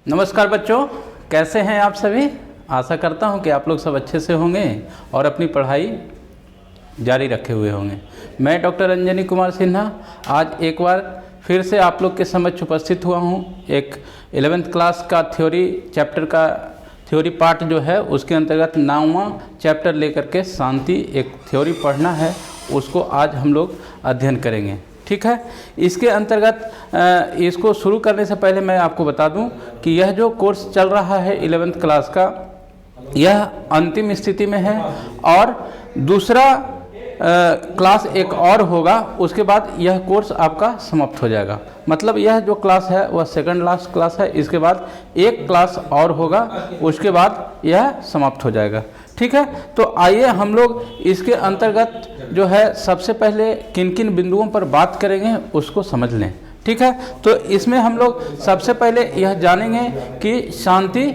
नमस्कार बच्चों, कैसे हैं आप सभी। आशा करता हूं कि आप लोग सब अच्छे से होंगे और अपनी पढ़ाई जारी रखे हुए होंगे। मैं डॉक्टर अंजनी कुमार सिन्हा आज एक बार फिर से आप लोग के समक्ष उपस्थित हुआ हूं। एक 11th क्लास का थ्योरी चैप्टर का थ्योरी पार्ट जो है उसके अंतर्गत 9वां चैप्टर लेकर के शांति एक थ्योरी पढ़ना है, उसको आज हम लोग अध्ययन करेंगे। ठीक है, इसके अंतर्गत इसको शुरू करने से पहले मैं आपको बता दूं कि यह जो कोर्स चल रहा है 11th क्लास का, यह अंतिम स्थिति में है और दूसरा क्लास एक और होगा, उसके बाद यह कोर्स आपका समाप्त हो जाएगा। मतलब यह जो क्लास है वह सेकंड लास्ट क्लास है, इसके बाद एक क्लास और होगा, उसके बाद यह समाप्त हो जाएगा। ठीक है, तो आइए हम लोग इसके अंतर्गत जो है सबसे पहले किन किन बिंदुओं पर बात करेंगे उसको समझ लें। ठीक है, तो इसमें हम लोग सबसे पहले यह जानेंगे कि शांति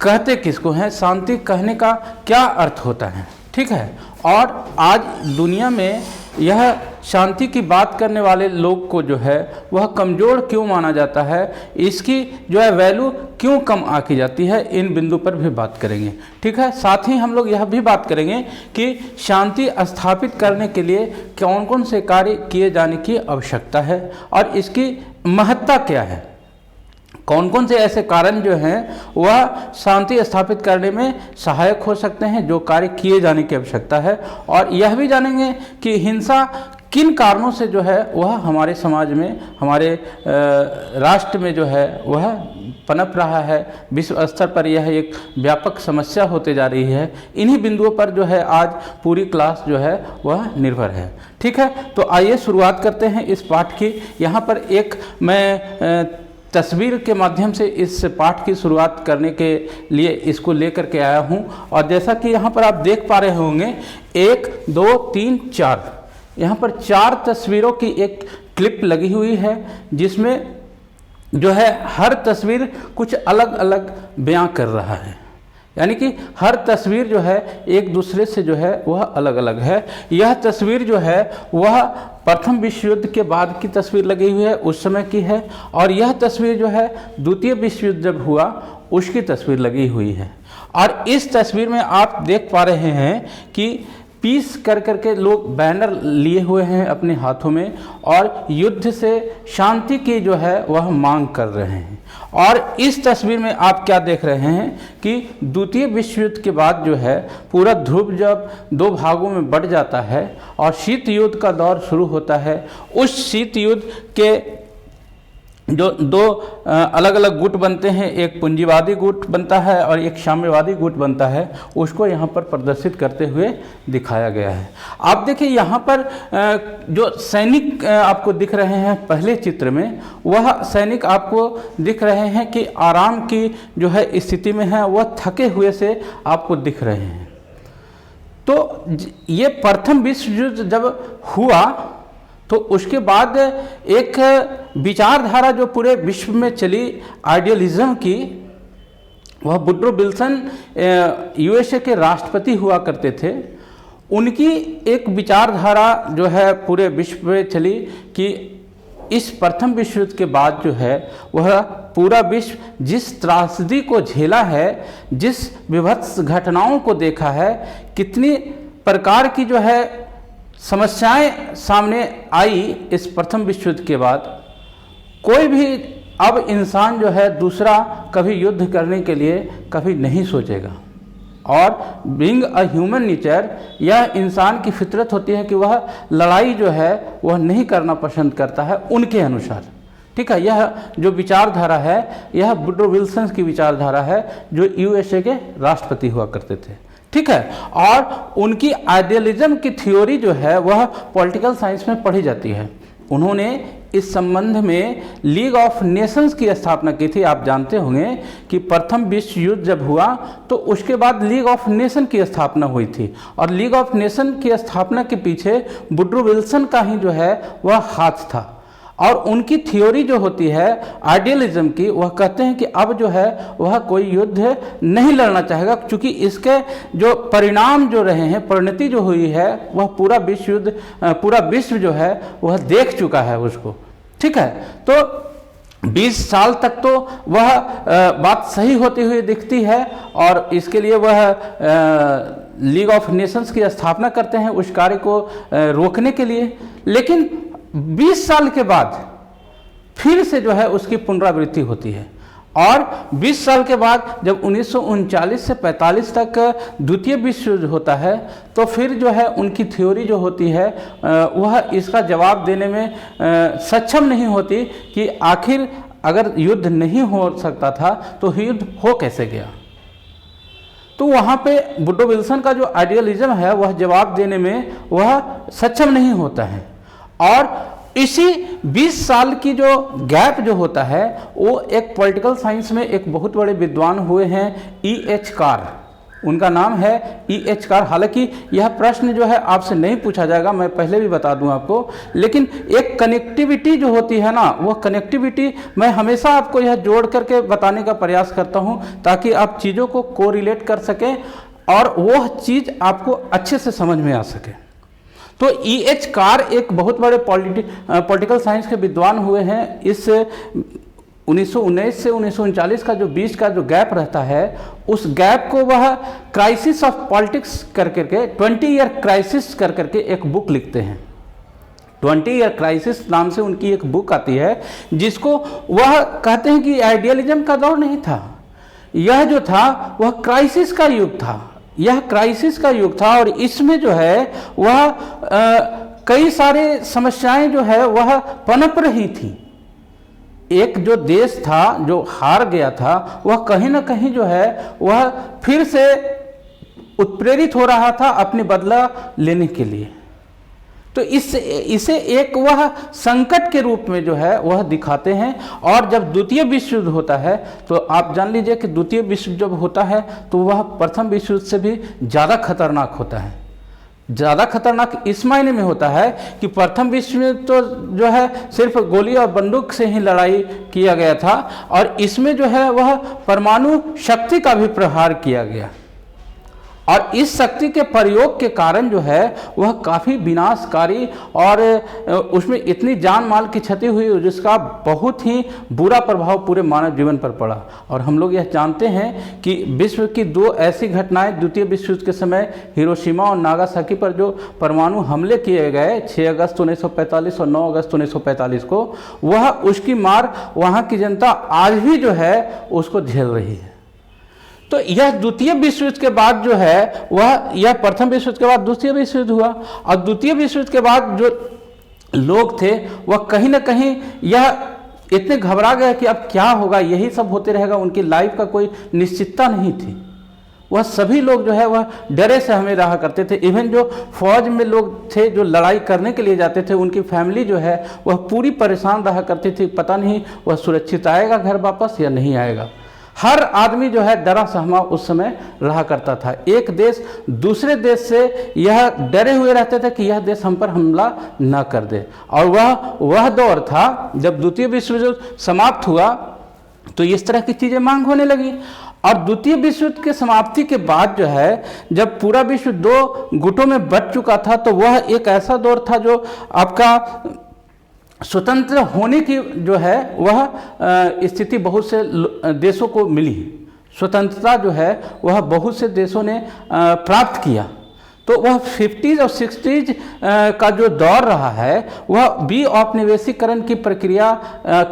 कहते किसको हैं, शांति कहने का क्या अर्थ होता है। ठीक है, और आज दुनिया में यह शांति की बात करने वाले लोग को जो है वह कमज़ोर क्यों माना जाता है, इसकी जो है वैल्यू क्यों कम आकी जाती है, इन बिंदु पर भी बात करेंगे। ठीक है, साथ ही हम लोग यह भी बात करेंगे कि शांति स्थापित करने के लिए कौन कौन से कार्य किए जाने की आवश्यकता है और इसकी महत्ता क्या है, कौन कौन से ऐसे कारण जो हैं वह शांति स्थापित करने में सहायक हो सकते हैं, जो कार्य किए जाने की आवश्यकता है। और यह भी जानेंगे कि हिंसा किन कारणों से जो है वह हमारे समाज में, हमारे राष्ट्र में जो है वह पनप रहा है, विश्व स्तर पर यह एक व्यापक समस्या होते जा रही है। इन्हीं बिंदुओं पर जो है आज पूरी क्लास जो है वह निर्भर है। ठीक है, तो आइए शुरुआत करते हैं इस पाठ की। यहाँ पर एक मैं तस्वीर के माध्यम से इस पाठ की शुरुआत करने के लिए इसको लेकर के आया हूं। और जैसा कि यहाँ पर आप देख पा रहे होंगे 1 2 3 4, यहाँ पर 4 तस्वीरों की एक क्लिप लगी हुई है, जिसमें जो है हर तस्वीर कुछ अलग अलग बयां कर रहा है। यानी कि हर तस्वीर जो है एक दूसरे से जो है वह अलग अलग है। यह तस्वीर जो है वह प्रथम विश्व युद्ध के बाद की तस्वीर लगी हुई है, उस समय की है। और यह तस्वीर जो है द्वितीय विश्व युद्ध जब हुआ उसकी तस्वीर लगी हुई है। और इस तस्वीर में आप देख पा रहे हैं कि पीस कर करके लोग बैनर लिए हुए हैं अपने हाथों में और युद्ध से शांति की जो है वह मांग कर रहे हैं। और इस तस्वीर में आप क्या देख रहे हैं कि द्वितीय विश्व युद्ध के बाद जो है पूरा ध्रुव जब 2 भागों में बट जाता है और शीत युद्ध का दौर शुरू होता है, उस शीत युद्ध के जो 2 अलग अलग गुट बनते हैं, एक पूंजीवादी गुट बनता है और एक साम्यवादी गुट बनता है, उसको यहाँ पर प्रदर्शित करते हुए दिखाया गया है। आप देखिए यहाँ पर जो सैनिक आपको दिख रहे हैं पहले चित्र में, वह सैनिक आपको दिख रहे हैं कि आराम की जो है स्थिति में है, वह थके हुए से आपको दिख रहे हैं। तो ये प्रथम विश्व युद्ध जब हुआ तो उसके बाद एक विचारधारा जो पूरे विश्व में चली आइडियलिज्म की, वह वुड्रो विल्सन यूएसए के राष्ट्रपति हुआ करते थे। उनकी एक विचारधारा जो है पूरे विश्व में चली कि इस प्रथम विश्व युद्ध के बाद जो है वह पूरा विश्व जिस त्रासदी को झेला है, जिस विभत्स घटनाओं को देखा है, कितनी प्रकार की जो है समस्याएं सामने आई इस प्रथम विश्व युद्ध के बाद, कोई भी अब इंसान जो है दूसरा कभी युद्ध करने के लिए कभी नहीं सोचेगा। और बीइंग अ ह्यूमन नेचर, यह इंसान की फितरत होती है कि वह लड़ाई जो है वह नहीं करना पसंद करता है उनके अनुसार। ठीक है, यह जो विचारधारा है यह वुड्रो विल्सन की विचारधारा है, जो यूएसए के राष्ट्रपति हुआ करते थे। ठीक है, और उनकी आइडियलिज्म की थ्योरी जो है वह पॉलिटिकल साइंस में पढ़ी जाती है। उन्होंने इस संबंध में लीग ऑफ नेशंस की स्थापना की थी। आप जानते होंगे कि प्रथम विश्व युद्ध जब हुआ तो उसके बाद लीग ऑफ नेशन की स्थापना हुई थी, और लीग ऑफ नेशन की स्थापना के पीछे वुड्रो विल्सन का ही जो है वह हाथ था। और उनकी थ्योरी जो होती है आइडियलिज्म की, वह कहते हैं कि अब जो है वह कोई युद्ध नहीं लड़ना चाहेगा, क्योंकि इसके जो परिणाम जो रहे हैं, परिणति जो हुई है, वह पूरा विश्व जो है वह देख चुका है उसको। ठीक है, तो 20 साल तक तो वह बात सही होती हुई दिखती है और इसके लिए वह लीग ऑफ नेशंस की स्थापना करते हैं उस कार्य को रोकने के लिए। लेकिन 20 साल के बाद फिर से जो है उसकी पुनरावृत्ति होती है और 20 साल के बाद जब 1939 से 45 तक द्वितीय विश्व युद्ध होता है तो फिर जो है उनकी थ्योरी जो होती है वह इसका जवाब देने में सक्षम नहीं होती कि आखिर अगर युद्ध नहीं हो सकता था तो युद्ध हो कैसे गया। तो वहाँ पे वुड्रो विल्सन का जो आइडियलिज्म है वह जवाब देने में वह सक्षम नहीं होता है। और इसी 20 साल की जो गैप जो होता है वो एक पॉलिटिकल साइंस में एक बहुत बड़े विद्वान हुए हैं E.H. कार, उनका नाम है E.H. कार। हालांकि यह प्रश्न जो है आपसे नहीं पूछा जाएगा, मैं पहले भी बता दूं आपको, लेकिन एक कनेक्टिविटी जो होती है ना, वह कनेक्टिविटी मैं हमेशा आपको यह जोड़ करके बताने का प्रयास करता हूं ताकि आप चीज़ों को कोरिलेट कर सकें और वह चीज़ आपको अच्छे से समझ में आ सके। तो E.H. कार एक बहुत बड़े पॉलिटिकल साइंस के विद्वान हुए हैं। इस 1919 से 1939 का जो बीच का जो गैप रहता है उस गैप को वह क्राइसिस ऑफ पॉलिटिक्स कर करके 20 ईयर क्राइसिस कर करके एक बुक लिखते हैं। 20 ईयर क्राइसिस नाम से उनकी एक बुक आती है जिसको वह कहते हैं कि आइडियलिज्म का दौर नहीं था, यह जो था वह क्राइसिस का युग था, यह क्राइसिस का युग था। और इसमें जो है वह कई सारे समस्याएं जो है वह पनप रही थी। एक जो देश था जो हार गया था वह कहीं ना कहीं जो है वह फिर से उत्प्रेरित हो रहा था अपने बदला लेने के लिए। तो इसे एक वह संकट के रूप में जो है वह दिखाते हैं। और जब द्वितीय विश्व युद्ध होता है तो आप जान लीजिए कि द्वितीय विश्व जब होता है तो वह प्रथम विश्व युद्ध से भी ज़्यादा खतरनाक होता है। ज़्यादा खतरनाक इस मायने में होता है कि प्रथम विश्व युद्ध तो जो है सिर्फ गोली और बंदूक से ही लड़ाई किया गया था और इसमें जो है वह परमाणु शक्ति का भी प्रहार किया गया और इस शक्ति के प्रयोग के कारण जो है वह काफ़ी विनाशकारी और उसमें इतनी जान माल की क्षति हुई जिसका बहुत ही बुरा प्रभाव पूरे मानव जीवन पर पड़ा। और हम लोग यह जानते हैं कि विश्व की दो ऐसी घटनाएं द्वितीय विश्व युद्ध के समय हिरोशिमा और नागासाकी पर जो परमाणु हमले किए गए 6 अगस्त 1945 और 9 अगस्त 1945 को, वह उसकी मार वहाँ की जनता आज भी जो है उसको झेल रही है। तो यह द्वितीय विश्व युद्ध के बाद जो है वह यह प्रथम विश्व युद्ध के बाद द्वितीय विश्व युद्ध हुआ और द्वितीय विश्व युद्ध के बाद जो लोग थे वह कहीं ना कहीं यह इतने घबरा गए कि अब क्या होगा, यही सब होते रहेगा, उनकी लाइफ का कोई निश्चितता नहीं थी। वह सभी लोग जो है वह डरे से हमें रहा करते थे। इवन जो फौज में लोग थे जो लड़ाई करने के लिए जाते थे उनकी फैमिली जो है वह पूरी परेशान रहा करती थी, पता नहीं वह सुरक्षित आएगा घर वापस या नहीं आएगा। हर आदमी जो है डरा सहमा उस समय रहा करता था। एक देश दूसरे देश से यह डरे हुए रहते थे कि यह देश हम पर हमला न कर दे। और वह दौर था जब द्वितीय विश्व युद्ध समाप्त हुआ तो इस तरह की चीज़ें मांग होने लगी। और द्वितीय विश्व युद्ध के समाप्ति के बाद जो है जब पूरा विश्व दो गुटों में बंट चुका था तो वह एक ऐसा दौर था जो आपका स्वतंत्र होने की जो है वह स्थिति बहुत से देशों को मिली। स्वतंत्रता जो है वह बहुत से देशों ने प्राप्त किया। तो वह 50s और 60s का जो दौर रहा है वह औपनिवेशीकरण की प्रक्रिया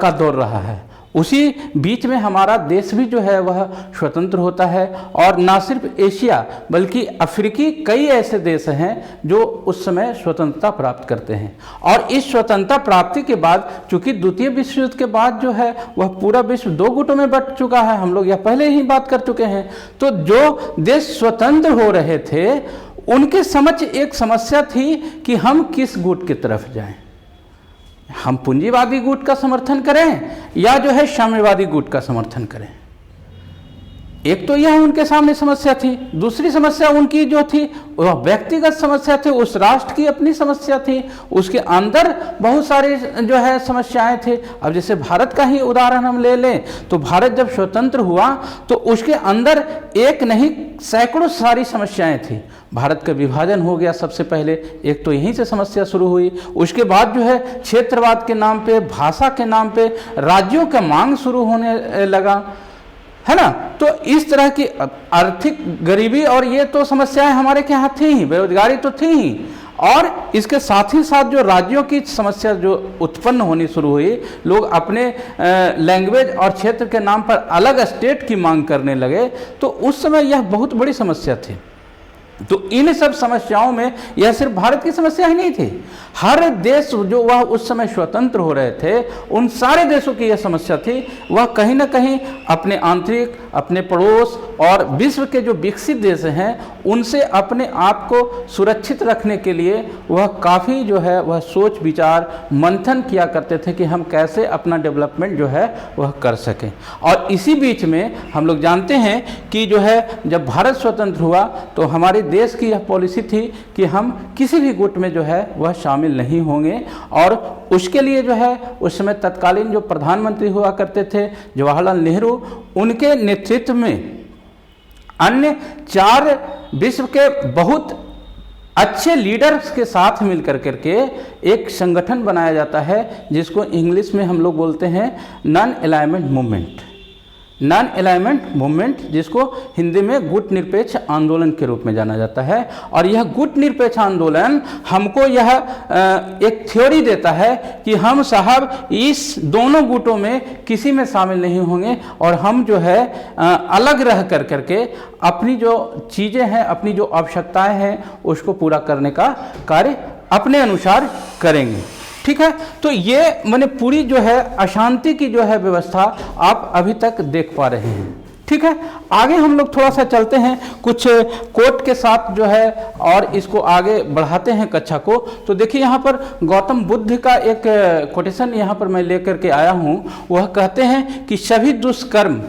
का दौर रहा है। उसी बीच में हमारा देश भी जो है वह स्वतंत्र होता है और ना सिर्फ एशिया बल्कि अफ्रीकी कई ऐसे देश हैं जो उस समय स्वतंत्रता प्राप्त करते हैं। और इस स्वतंत्रता प्राप्ति के बाद चूंकि द्वितीय विश्व युद्ध के बाद जो है वह पूरा विश्व दो गुटों में बंट चुका है, हम लोग यह पहले ही बात कर चुके हैं। तो जो देश स्वतंत्र हो रहे थे उनके समक्ष एक समस्या थी कि हम किस गुट की तरफ जाएं, हम पूंजीवादी गुट का समर्थन करें या जो है साम्यवादी गुट का समर्थन करें। एक तो यह उनके सामने समस्या थी, दूसरी समस्या उनकी जो थी वह व्यक्तिगत समस्या थी, उस राष्ट्र की अपनी समस्या थी, उसके अंदर बहुत सारी जो है समस्याएं थी। अब जैसे भारत का ही उदाहरण हम ले लें तो भारत जब स्वतंत्र हुआ तो उसके अंदर एक नहीं सैकड़ों सारी समस्याएं थी। भारत का विभाजन हो गया सबसे पहले, एक तो यहीं से समस्या शुरू हुई। उसके बाद जो है क्षेत्रवाद के नाम पे, भाषा के नाम पे राज्यों का मांग शुरू होने लगा, है ना। तो इस तरह की आर्थिक गरीबी और ये तो समस्याएं हमारे के यहाँ थी ही, बेरोजगारी तो थी ही, और इसके साथ ही साथ जो राज्यों की समस्या जो उत्पन्न होनी शुरू हुई, लोग अपने लैंग्वेज और क्षेत्र के नाम पर अलग स्टेट की मांग करने लगे, तो उस समय यह बहुत बड़ी समस्या थी। तो इन सब समस्याओं में यह सिर्फ भारत की समस्या ही नहीं थी, हर देश जो वह उस समय स्वतंत्र हो रहे थे उन सारे देशों की यह समस्या थी। वह कहीं ना कहीं अपने आंतरिक, अपने पड़ोस और विश्व के जो विकसित देश हैं उनसे अपने आप को सुरक्षित रखने के लिए वह काफ़ी जो है वह सोच विचार मंथन किया करते थे कि हम कैसे अपना डेवलपमेंट जो है वह कर सकें। और इसी बीच में हम लोग जानते हैं कि जो है जब भारत स्वतंत्र हुआ तो हमारे देश की यह पॉलिसी थी कि हम किसी भी गुट में जो है वह शामिल नहीं होंगे, और उसके लिए जो है उस समय तत्कालीन जो प्रधानमंत्री हुआ करते थे जवाहरलाल नेहरू, उनके नेतृत्व में अन्य 4 विश्व के बहुत अच्छे लीडर्स के साथ मिलकर करके एक संगठन बनाया जाता है जिसको इंग्लिश में हम लोग बोलते हैं non alignment movement. Non alignment movement जिसको हिंदी में गुट निरपेक्ष आंदोलन के रूप में जाना जाता है। और यह गुट निरपेक्ष आंदोलन हमको यह एक थ्योरी देता है कि हम साहब इस दोनों गुटों में किसी में शामिल नहीं होंगे, और हम जो है अलग रह कर करके अपनी जो चीज़ें हैं, अपनी जो आवश्यकताएं हैं उसको पूरा करने का कार्य अपने अनुसार करेंगे। ठीक है, तो ये मैंने पूरी जो है अशांति की जो है व्यवस्था आप अभी तक देख पा रहे हैं। ठीक है, आगे हम लोग थोड़ा सा चलते हैं कुछ कोट के साथ जो है और इसको आगे बढ़ाते हैं कक्षा को। तो देखिए यहाँ पर गौतम बुद्ध का एक कोटेशन यहाँ पर मैं लेकर के आया हूँ। वह कहते हैं कि सभी दुष्कर्म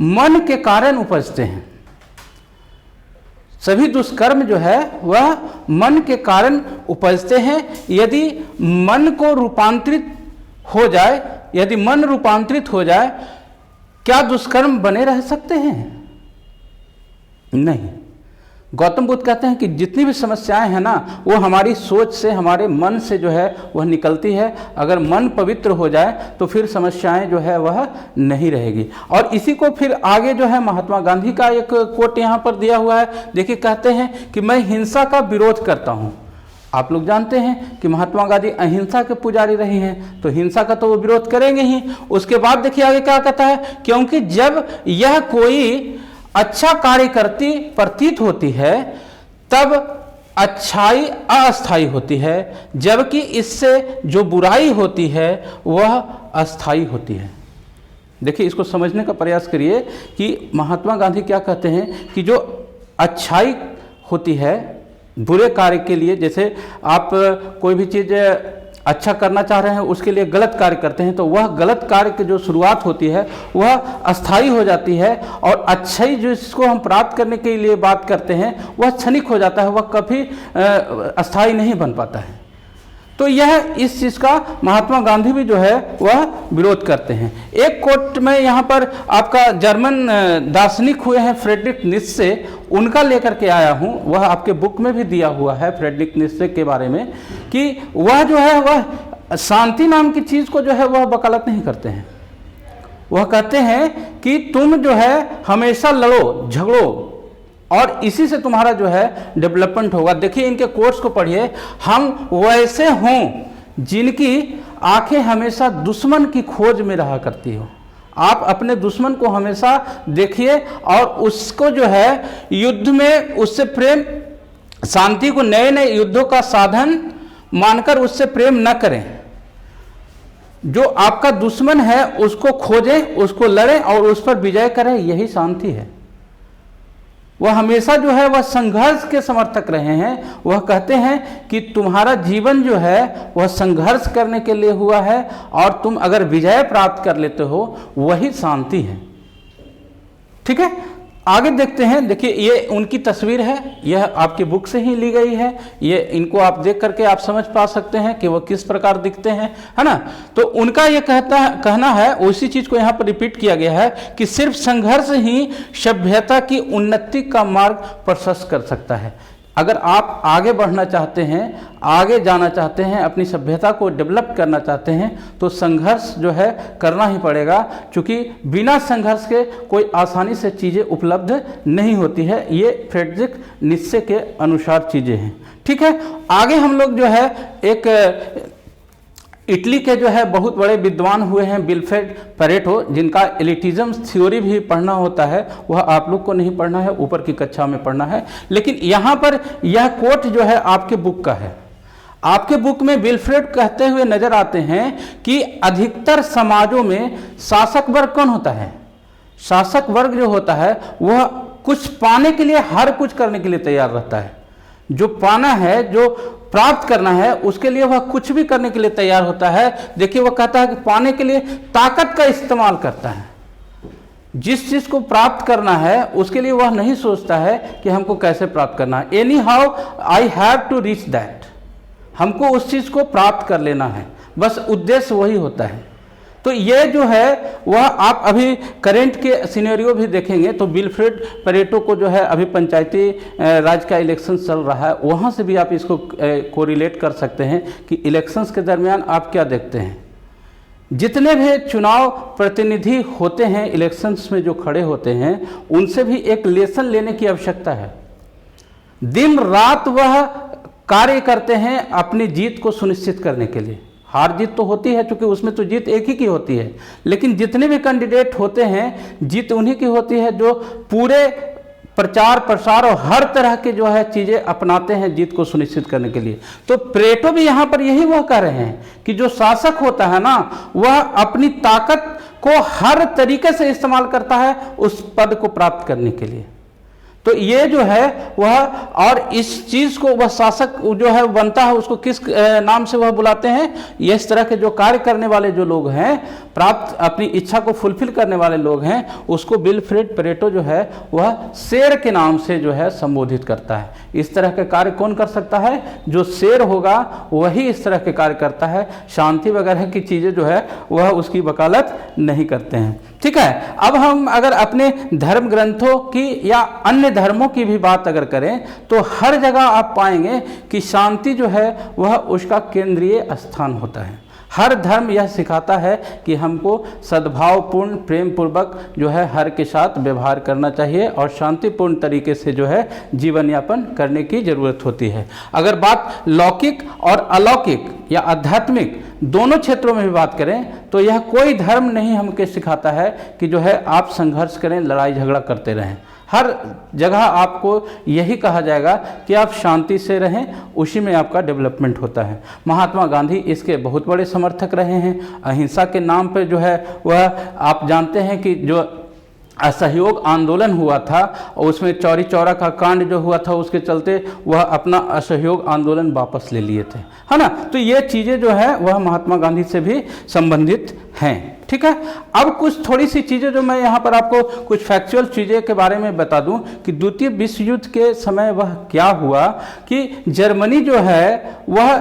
मन के कारण उपजते हैं। सभी दुष्कर्म जो है वह मन के कारण उपजते हैं। यदि मन को रूपांतरित हो जाए, यदि मन रूपांतरित हो जाए, क्या दुष्कर्म बने रह सकते हैं? नहीं। गौतम बुद्ध कहते हैं कि जितनी भी समस्याएं हैं ना वो हमारी सोच से, हमारे मन से जो है वह निकलती है। अगर मन पवित्र हो जाए तो फिर समस्याएं जो है वह नहीं रहेगी। और इसी को फिर आगे जो है महात्मा गांधी का एक कोट यहाँ पर दिया हुआ है। देखिए कहते हैं कि मैं हिंसा का विरोध करता हूँ। आप लोग जानते हैं कि महात्मा गांधी अहिंसा के पुजारी रहे हैं, तो हिंसा का तो वो विरोध करेंगे ही। उसके बाद देखिए आगे क्या कहता है, क्योंकि जब यह कोई अच्छा कार्य करती प्रतीत होती है तब अच्छाई अस्थाई होती है, जबकि इससे जो बुराई होती है वह अस्थाई होती है। देखिए इसको समझने का प्रयास करिए कि महात्मा गांधी क्या कहते हैं कि जो अच्छाई होती है बुरे कार्य के लिए, जैसे आप कोई भी चीज़ अच्छा करना चाह रहे हैं उसके लिए गलत कार्य करते हैं तो वह गलत कार्य की जो शुरुआत होती है वह अस्थाई हो जाती है, और अच्छाई जिसको हम प्राप्त करने के लिए बात करते हैं वह क्षणिक हो जाता है, वह कभी अस्थाई नहीं बन पाता है। तो यह इस चीज़ का महात्मा गांधी भी जो है वह विरोध करते हैं। एक कोट में यहाँ पर आपका जर्मन दार्शनिक हुए हैं फ्रेडरिक नीत्शे, उनका लेकर के आया हूँ। वह आपके बुक में भी दिया हुआ है फ्रेडरिक नीत्शे के बारे में, कि वह जो है वह शांति नाम की चीज़ को जो है वह वकालत नहीं करते हैं। वह कहते हैं कि तुम जो है हमेशा लड़ो झगड़ो और इसी से तुम्हारा जो है डेवलपमेंट होगा। देखिए इनके कोर्स को पढ़िए, हम वैसे हों जिनकी आंखें हमेशा दुश्मन की खोज में रहा करती हो। आप अपने दुश्मन को हमेशा देखिए और उसको जो है युद्ध में उससे प्रेम, शांति को नए नए युद्धों का साधन मानकर उससे प्रेम न करें। जो आपका दुश्मन है उसको खोजें, उसको लड़ें और उस पर विजय करें, यही शांति है। वह हमेशा जो है वह संघर्ष के समर्थक रहे हैं। वह कहते हैं कि तुम्हारा जीवन जो है वह संघर्ष करने के लिए हुआ है और तुम अगर विजय प्राप्त कर लेते हो वही शांति है। ठीक है, आगे देखते हैं। देखिए ये उनकी तस्वीर है, यह आपकी बुक से ही ली गई है। ये इनको आप देख करके आप समझ पा सकते हैं कि वो किस प्रकार दिखते हैं, है ना। तो उनका ये कहना है, उसी चीज को यहाँ पर रिपीट किया गया है कि सिर्फ संघर्ष ही सभ्यता की उन्नति का मार्ग प्रशस्त कर सकता है। अगर आप आगे बढ़ना चाहते हैं, आगे जाना चाहते हैं, अपनी सभ्यता को डेवलप करना चाहते हैं, तो संघर्ष जो है करना ही पड़ेगा, क्योंकि बिना संघर्ष के कोई आसानी से चीज़ें उपलब्ध नहीं होती है। ये फ्रेडरिक नीत्शे के अनुसार चीज़ें हैं। ठीक है, आगे हम लोग जो है एक इटली के जो है बहुत बड़े विद्वान हुए हैं विल्फ्रेड परेटो, जिनका एलिटिज्म थ्योरी भी पढ़ना होता है, वह आप लोग को नहीं पढ़ना है, ऊपर की कक्षा में पढ़ना है। लेकिन यहाँ पर यह कोट जो है आपके बुक का है। आपके बुक में विल्फ्रेड कहते हुए नजर आते हैं कि अधिकतर समाजों में शासक वर्ग कौन होता है? शासक वर्ग जो होता है वह कुछ पाने के लिए हर कुछ करने के लिए तैयार रहता है। जो पाना है, जो प्राप्त करना है, उसके लिए वह कुछ भी करने के लिए तैयार होता है। देखिए वह कहता है कि पाने के लिए ताकत का इस्तेमाल करता है। जिस चीज को प्राप्त करना है उसके लिए वह नहीं सोचता है कि हमको कैसे प्राप्त करना है। Anyhow I have to reach that, हमको उस चीज को प्राप्त कर लेना है, बस उद्देश्य वही होता है। तो ये जो है वह आप अभी करेंट के सिनेरियो भी देखेंगे तो विल्फ्रेड परेटो को जो है अभी पंचायती राज का इलेक्शन चल रहा है, वहाँ से भी आप इसको कोरिलेट कर सकते हैं कि इलेक्शंस के दरमियान आप क्या देखते हैं। जितने भी चुनाव प्रतिनिधि होते हैं इलेक्शंस में जो खड़े होते हैं, उनसे भी एक लेसन लेने की आवश्यकता है। दिन रात वह कार्य करते हैं अपनी जीत को सुनिश्चित करने के लिए। हार जीत तो होती है, क्योंकि उसमें तो जीत एक ही की होती है, लेकिन जितने भी कैंडिडेट होते हैं जीत उन्हीं की होती है जो पूरे प्रचार प्रसार और हर तरह के जो है चीज़ें अपनाते हैं जीत को सुनिश्चित करने के लिए। तो परेटो भी यहाँ पर यही वह कह रहे हैं कि जो शासक होता है ना, वह अपनी ताकत को हर तरीके से इस्तेमाल करता है उस पद को प्राप्त करने के लिए। तो ये जो है वह, और इस चीज को वह शासक जो है बनता है, उसको किस नाम से वह बुलाते हैं? ये इस तरह के जो कार्य करने वाले जो लोग हैं, प्राप्त अपनी इच्छा को फुलफिल करने वाले लोग हैं, उसको विल्फ्रेड परेटो जो है वह शेर के नाम से जो है संबोधित करता है। इस तरह के कार्य कौन कर सकता है? जो शेर होगा वही इस तरह के कार्य करता है। शांति वगैरह की चीजें जो है वह उसकी वकालत नहीं करते हैं। ठीक है, अब हम अगर अपने धर्म ग्रंथों की या अन्य धर्मों की भी बात अगर करें तो हर जगह आप पाएंगे कि शांति जो है वह उसका केंद्रीय स्थान होता है। हर धर्म यह सिखाता है कि हमको सद्भावपूर्ण प्रेम पूर्वक जो है हर के साथ व्यवहार करना चाहिए और शांतिपूर्ण तरीके से जो है जीवन यापन करने की जरूरत होती है। अगर बात लौकिक और अलौकिक या आध्यात्मिक दोनों क्षेत्रों में भी बात करें तो यह कोई धर्म नहीं हमको सिखाता है कि जो है आप संघर्ष करें, लड़ाई झगड़ा करते रहें। हर जगह आपको यही कहा जाएगा कि आप शांति से रहें, उसी में आपका डेवलपमेंट होता है। महात्मा गांधी इसके बहुत बड़े समर्थक रहे हैं। अहिंसा के नाम पर जो है वह आप जानते हैं कि जो असहयोग आंदोलन हुआ था और उसमें चौरी चौरा का कांड जो हुआ था, उसके चलते वह अपना असहयोग आंदोलन वापस ले लिए थे, है ना। तो ये चीज़ें जो है वह महात्मा गांधी से भी संबंधित हैं। ठीक है, अब कुछ थोड़ी सी चीज़ें जो मैं यहाँ पर आपको कुछ फैक्चुअल चीज़ें के बारे में बता दूं कि द्वितीय विश्व युद्ध के समय वह क्या हुआ कि जर्मनी जो है वह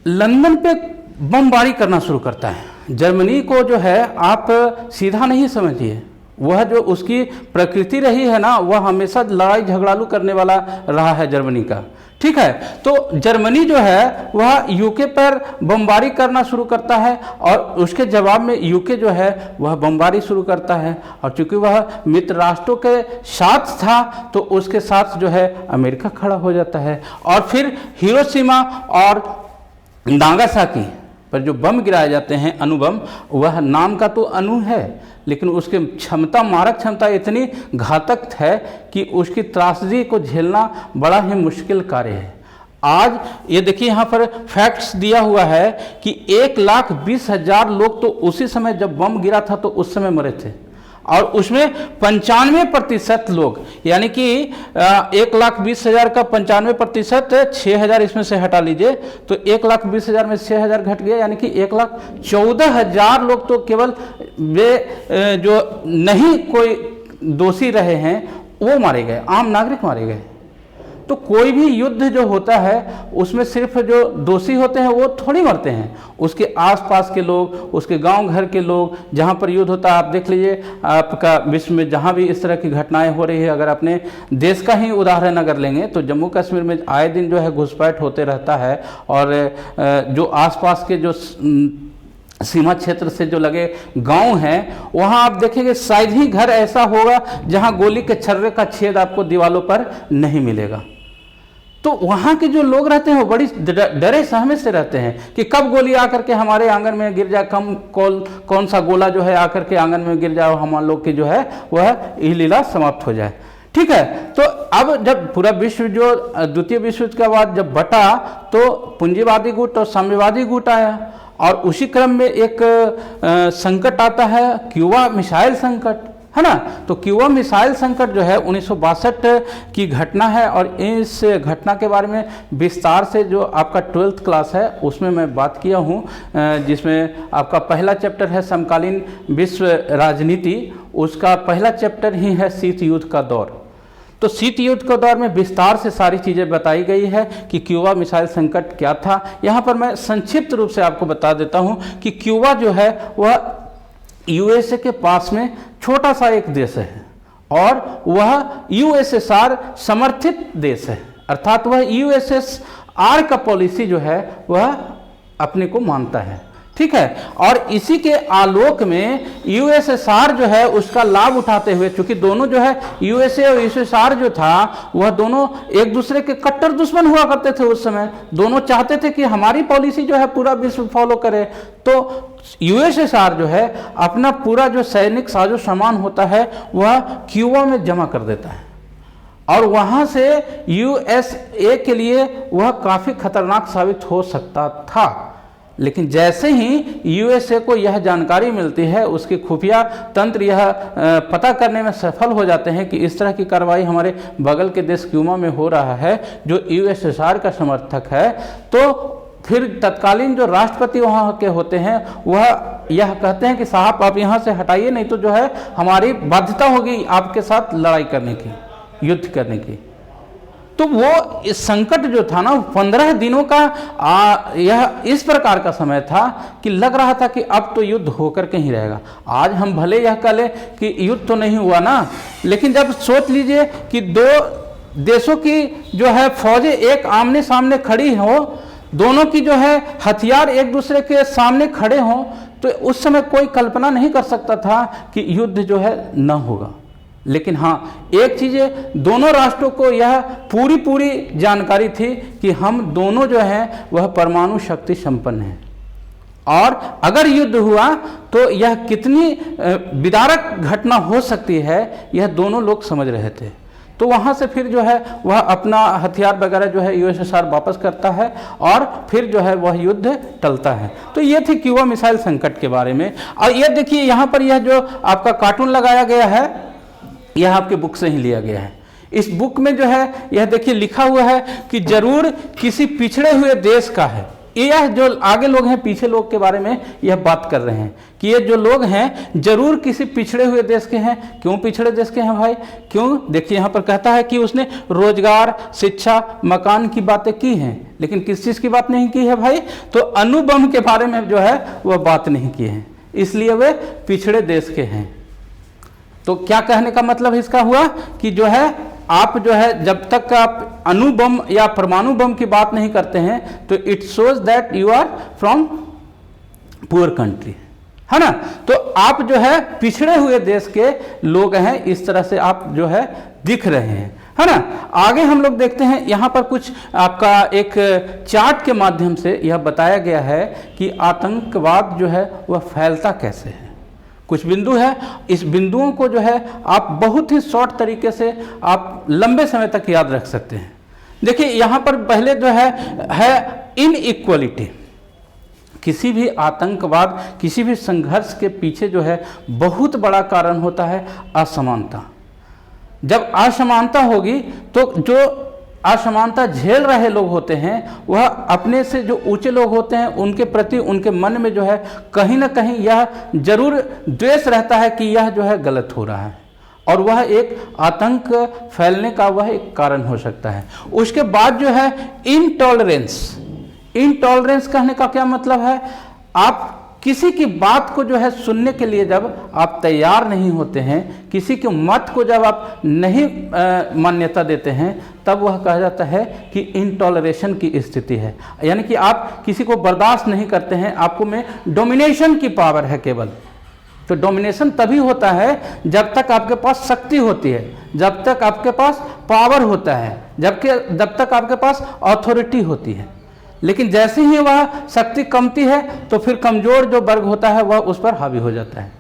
लंदन पे बमबारी करना शुरू करता है। जर्मनी को जो है आप सीधा नहीं समझिए, वह जो उसकी प्रकृति रही है ना, वह हमेशा लड़ाई झगड़ालू करने वाला रहा है जर्मनी का। ठीक है, तो जर्मनी जो है वह यूके पर बमबारी करना शुरू करता है और उसके जवाब में यूके जो है वह बमबारी शुरू करता है। और चूंकि वह मित्र राष्ट्रों के साथ था तो उसके साथ जो है अमेरिका खड़ा हो जाता है और फिर हिरोशिमा और नागासाकी पर जो बम गिराए जाते हैं, अणुबम, वह नाम का तो अणु है लेकिन उसकी क्षमता, मारक क्षमता इतनी घातक है कि उसकी त्रासदी को झेलना बड़ा ही मुश्किल कार्य है। आज ये देखिए यहाँ पर फैक्ट्स दिया हुआ है कि 1,20,000 लोग तो उसी समय जब बम गिरा था तो उस समय मरे थे और उसमें 95% लोग, यानी कि 1,20,000 का 95%, 6,000 इसमें से हटा लीजिए तो 1,20,000 में 6,000 घट गया, यानी कि 1,14,000 लोग तो केवल वे जो नहीं कोई दोषी रहे हैं वो मारे गए, आम नागरिक मारे गए। तो कोई भी युद्ध जो होता है उसमें सिर्फ जो दोषी होते हैं वो थोड़ी मरते हैं, उसके आसपास के लोग, उसके गांव घर के लोग। जहां पर युद्ध होता है, आप देख लीजिए आपका विश्व में जहां भी इस तरह की घटनाएं हो रही है, अगर अपने देश का ही उदाहरण अगर लेंगे तो जम्मू कश्मीर में आए दिन जो है घुसपैठ होते रहता है। और जो आसपास के जो सीमा क्षेत्र से जो लगे गांव हैं, वहां आप देखेंगे शायद ही घर ऐसा होगा जहां गोली के छर्रे का छेद आपको दीवालों पर नहीं मिलेगा। तो वहां के जो लोग रहते हैं वो बड़ी डरे सहमे से रहते हैं कि कब गोली आकर के हमारे आंगन में गिर जाए, कौन सा गोला जो है आकर के आंगन में गिर जाए, हम लोग की जो है वह लीला समाप्त हो जाए। ठीक है, तो अब जब पूरा विश्व जो द्वितीय विश्व युद्ध के बाद जब बटा तो पूंजीवादी गुट और साम्यवादी गुट आया, और उसी क्रम में एक संकट आता है क्यूबा मिसाइल संकट, है ना। तो क्यूबा मिसाइल संकट जो है 1962 की घटना है, और इस घटना के बारे में विस्तार से जो आपका 12th क्लास है उसमें मैं बात किया हूँ, जिसमें आपका पहला चैप्टर है समकालीन विश्व राजनीति, उसका पहला चैप्टर ही है शीत युद्ध का दौर। तो शीत युद्ध के दौर में विस्तार से सारी चीज़ें बताई गई है कि क्यूबा मिसाइल संकट क्या था। यहाँ पर मैं संक्षिप्त रूप से आपको बता देता हूँ कि क्यूबा जो है वह यूएसए के पास में छोटा सा एक देश है, और वह यूएसएसआर समर्थित देश है, अर्थात वह यूएसएसआर का पॉलिसी जो है वह अपने को मानता है। ठीक है, और इसी के आलोक में यूएसएसआर जो है उसका लाभ उठाते हुए, चूंकि दोनों जो है यूएसए और यूएसएसआर जो था वह दोनों एक दूसरे के कट्टर दुश्मन हुआ करते थे उस समय, दोनों चाहते थे कि हमारी पॉलिसी जो है पूरा विश्व फॉलो करे। तो यूएसएसआर जो है अपना पूरा जो सैनिक साजो सामान होता है वह क्यूबा में जमा कर देता है, और वहां से यूएसए के लिए वह काफी खतरनाक साबित हो सकता था। लेकिन जैसे ही यूएसए को यह जानकारी मिलती है, उसके खुफिया तंत्र यह पता करने में सफल हो जाते हैं कि इस तरह की कार्रवाई हमारे बगल के देश क्यूबा में हो रहा है जो यूएसएसआर का समर्थक है, तो फिर तत्कालीन जो राष्ट्रपति वहाँ के होते हैं वह यह कहते हैं कि साहब आप यहाँ से हटाइए, नहीं तो जो है हमारी बाध्यता होगी आपके साथ लड़ाई करने की, युद्ध करने की। तो वो इस संकट जो था ना 15 दिनों का यह इस प्रकार का समय था कि लग रहा था कि अब तो युद्ध होकर के ही रहेगा। आज हम भले यह कह लें कि युद्ध तो नहीं हुआ ना, लेकिन जब सोच लीजिए कि दो देशों की जो है फौजें एक आमने सामने खड़ी हो, दोनों की जो है हथियार एक दूसरे के सामने खड़े हों, तो उस समय कोई कल्पना नहीं कर सकता था कि युद्ध जो है न होगा। लेकिन हाँ, एक चीज़ दोनों राष्ट्रों को यह पूरी जानकारी थी कि हम दोनों जो हैं वह परमाणु शक्ति संपन्न हैं, और अगर युद्ध हुआ तो यह कितनी विदारक घटना हो सकती है यह दोनों लोग समझ रहे थे। तो वहाँ से फिर जो है वह अपना हथियार वगैरह जो है यूएसएसआर वापस करता है, और फिर जो है वह युद्ध टलता है। तो ये थी क्यूबा मिसाइल संकट के बारे में। और ये देखिए यहाँ पर यह जो आपका कार्टून लगाया गया है यह आपके बुक से ही लिया गया है। इस बुक में जो है यह देखिए लिखा हुआ है कि जरूर किसी पिछड़े हुए देश का है। यह जो आगे लोग हैं पीछे लोग के बारे में यह बात कर रहे हैं कि ये जो लोग हैं जरूर किसी पिछड़े हुए देश के हैं। क्यों पिछड़े देश के हैं भाई? क्यों? देखिए यहाँ पर कहता है कि उसने रोजगार, शिक्षा, मकान की बातें की हैं, लेकिन किस चीज़ की बात नहीं की है भाई? तो अणुबम के बारे में जो है वह बात नहीं की है, इसलिए वे पिछड़े देश के हैं। तो क्या कहने का मतलब इसका हुआ कि जो है आप जो है जब तक आप अणु बम या परमाणु बम की बात नहीं करते हैं तो it shows that you are from poor country, है ना। तो आप जो है पिछड़े हुए देश के लोग हैं, इस तरह से आप जो है दिख रहे हैं, है ना। आगे हम लोग देखते हैं, यहाँ पर कुछ आपका एक चार्ट के माध्यम से यह बताया गया है कि आतंकवाद जो है वह फैलता कैसे है। कुछ बिंदु है, इस बिंदुओं को जो है आप बहुत ही शॉर्ट तरीके से आप लंबे समय तक याद रख सकते हैं। देखिए यहाँ पर पहले जो है इनइक्वलिटी। किसी भी आतंकवाद, किसी भी संघर्ष के पीछे जो है बहुत बड़ा कारण होता है असमानता। जब असमानता होगी तो जो असमानता झेल रहे लोग होते हैं वह अपने से जो ऊंचे लोग होते हैं उनके प्रति उनके मन में जो है कहीं ना कहीं यह जरूर द्वेष रहता है कि यह जो है गलत हो रहा है, और वह एक आतंक फैलने का वह एक कारण हो सकता है। उसके बाद जो है इनटॉलरेंस। इनटॉलरेंस कहने का क्या मतलब है, आप किसी की बात को जो है सुनने के लिए जब आप तैयार नहीं होते हैं, किसी के मत को जब आप नहीं मान्यता देते हैं, तब वह कहा जाता है कि इनटॉलरेशन की स्थिति है। यानी कि आप किसी को बर्दाश्त नहीं करते हैं, आपको में डोमिनेशन की पावर है केवल। तो डोमिनेशन तभी होता है जब तक आपके पास शक्ति होती है, जब तक आपके पास पावर होता है, जब तक आपके पास अथॉरिटी होती है। लेकिन जैसे ही वह शक्ति कमती है तो फिर कमजोर जो वर्ग होता है वह उस पर हावी हो जाता है।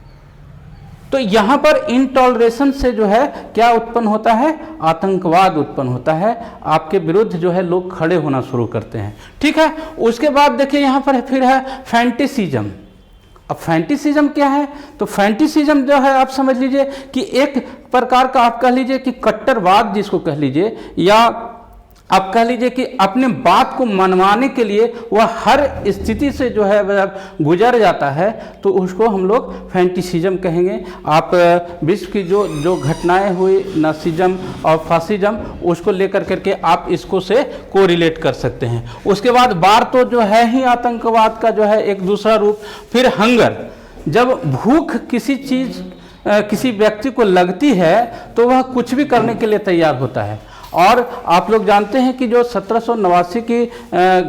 तो यहाँ पर इनटॉलरेशन से जो है क्या उत्पन्न होता है, आतंकवाद उत्पन्न होता है, आपके विरुद्ध जो है लोग खड़े होना शुरू करते हैं। ठीक है, उसके बाद देखिए यहाँ पर फिर है फैंटेसिज्म। अब फैंटेसिज्म क्या है, तो फैंटेसिज्म जो है आप समझ लीजिए कि एक प्रकार का आप कह लीजिए कि कट्टरवाद जिसको कह लीजिए, या आप कह लीजिए कि अपने बात को मनवाने के लिए वह हर स्थिति से जो है वह गुजर जाता है, तो उसको हम लोग फैंटेसिज्म कहेंगे। आप विश्व की जो घटनाएं हुई नासिज्म और फासिज्म, उसको लेकर करके आप इसको से कोरिलेट कर सकते हैं। उसके बाद बार तो जो है ही आतंकवाद का जो है एक दूसरा रूप। फिर हंगर, जब भूख किसी व्यक्ति को लगती है तो वह कुछ भी करने के लिए तैयार होता है। और आप लोग जानते हैं कि जो 1789 की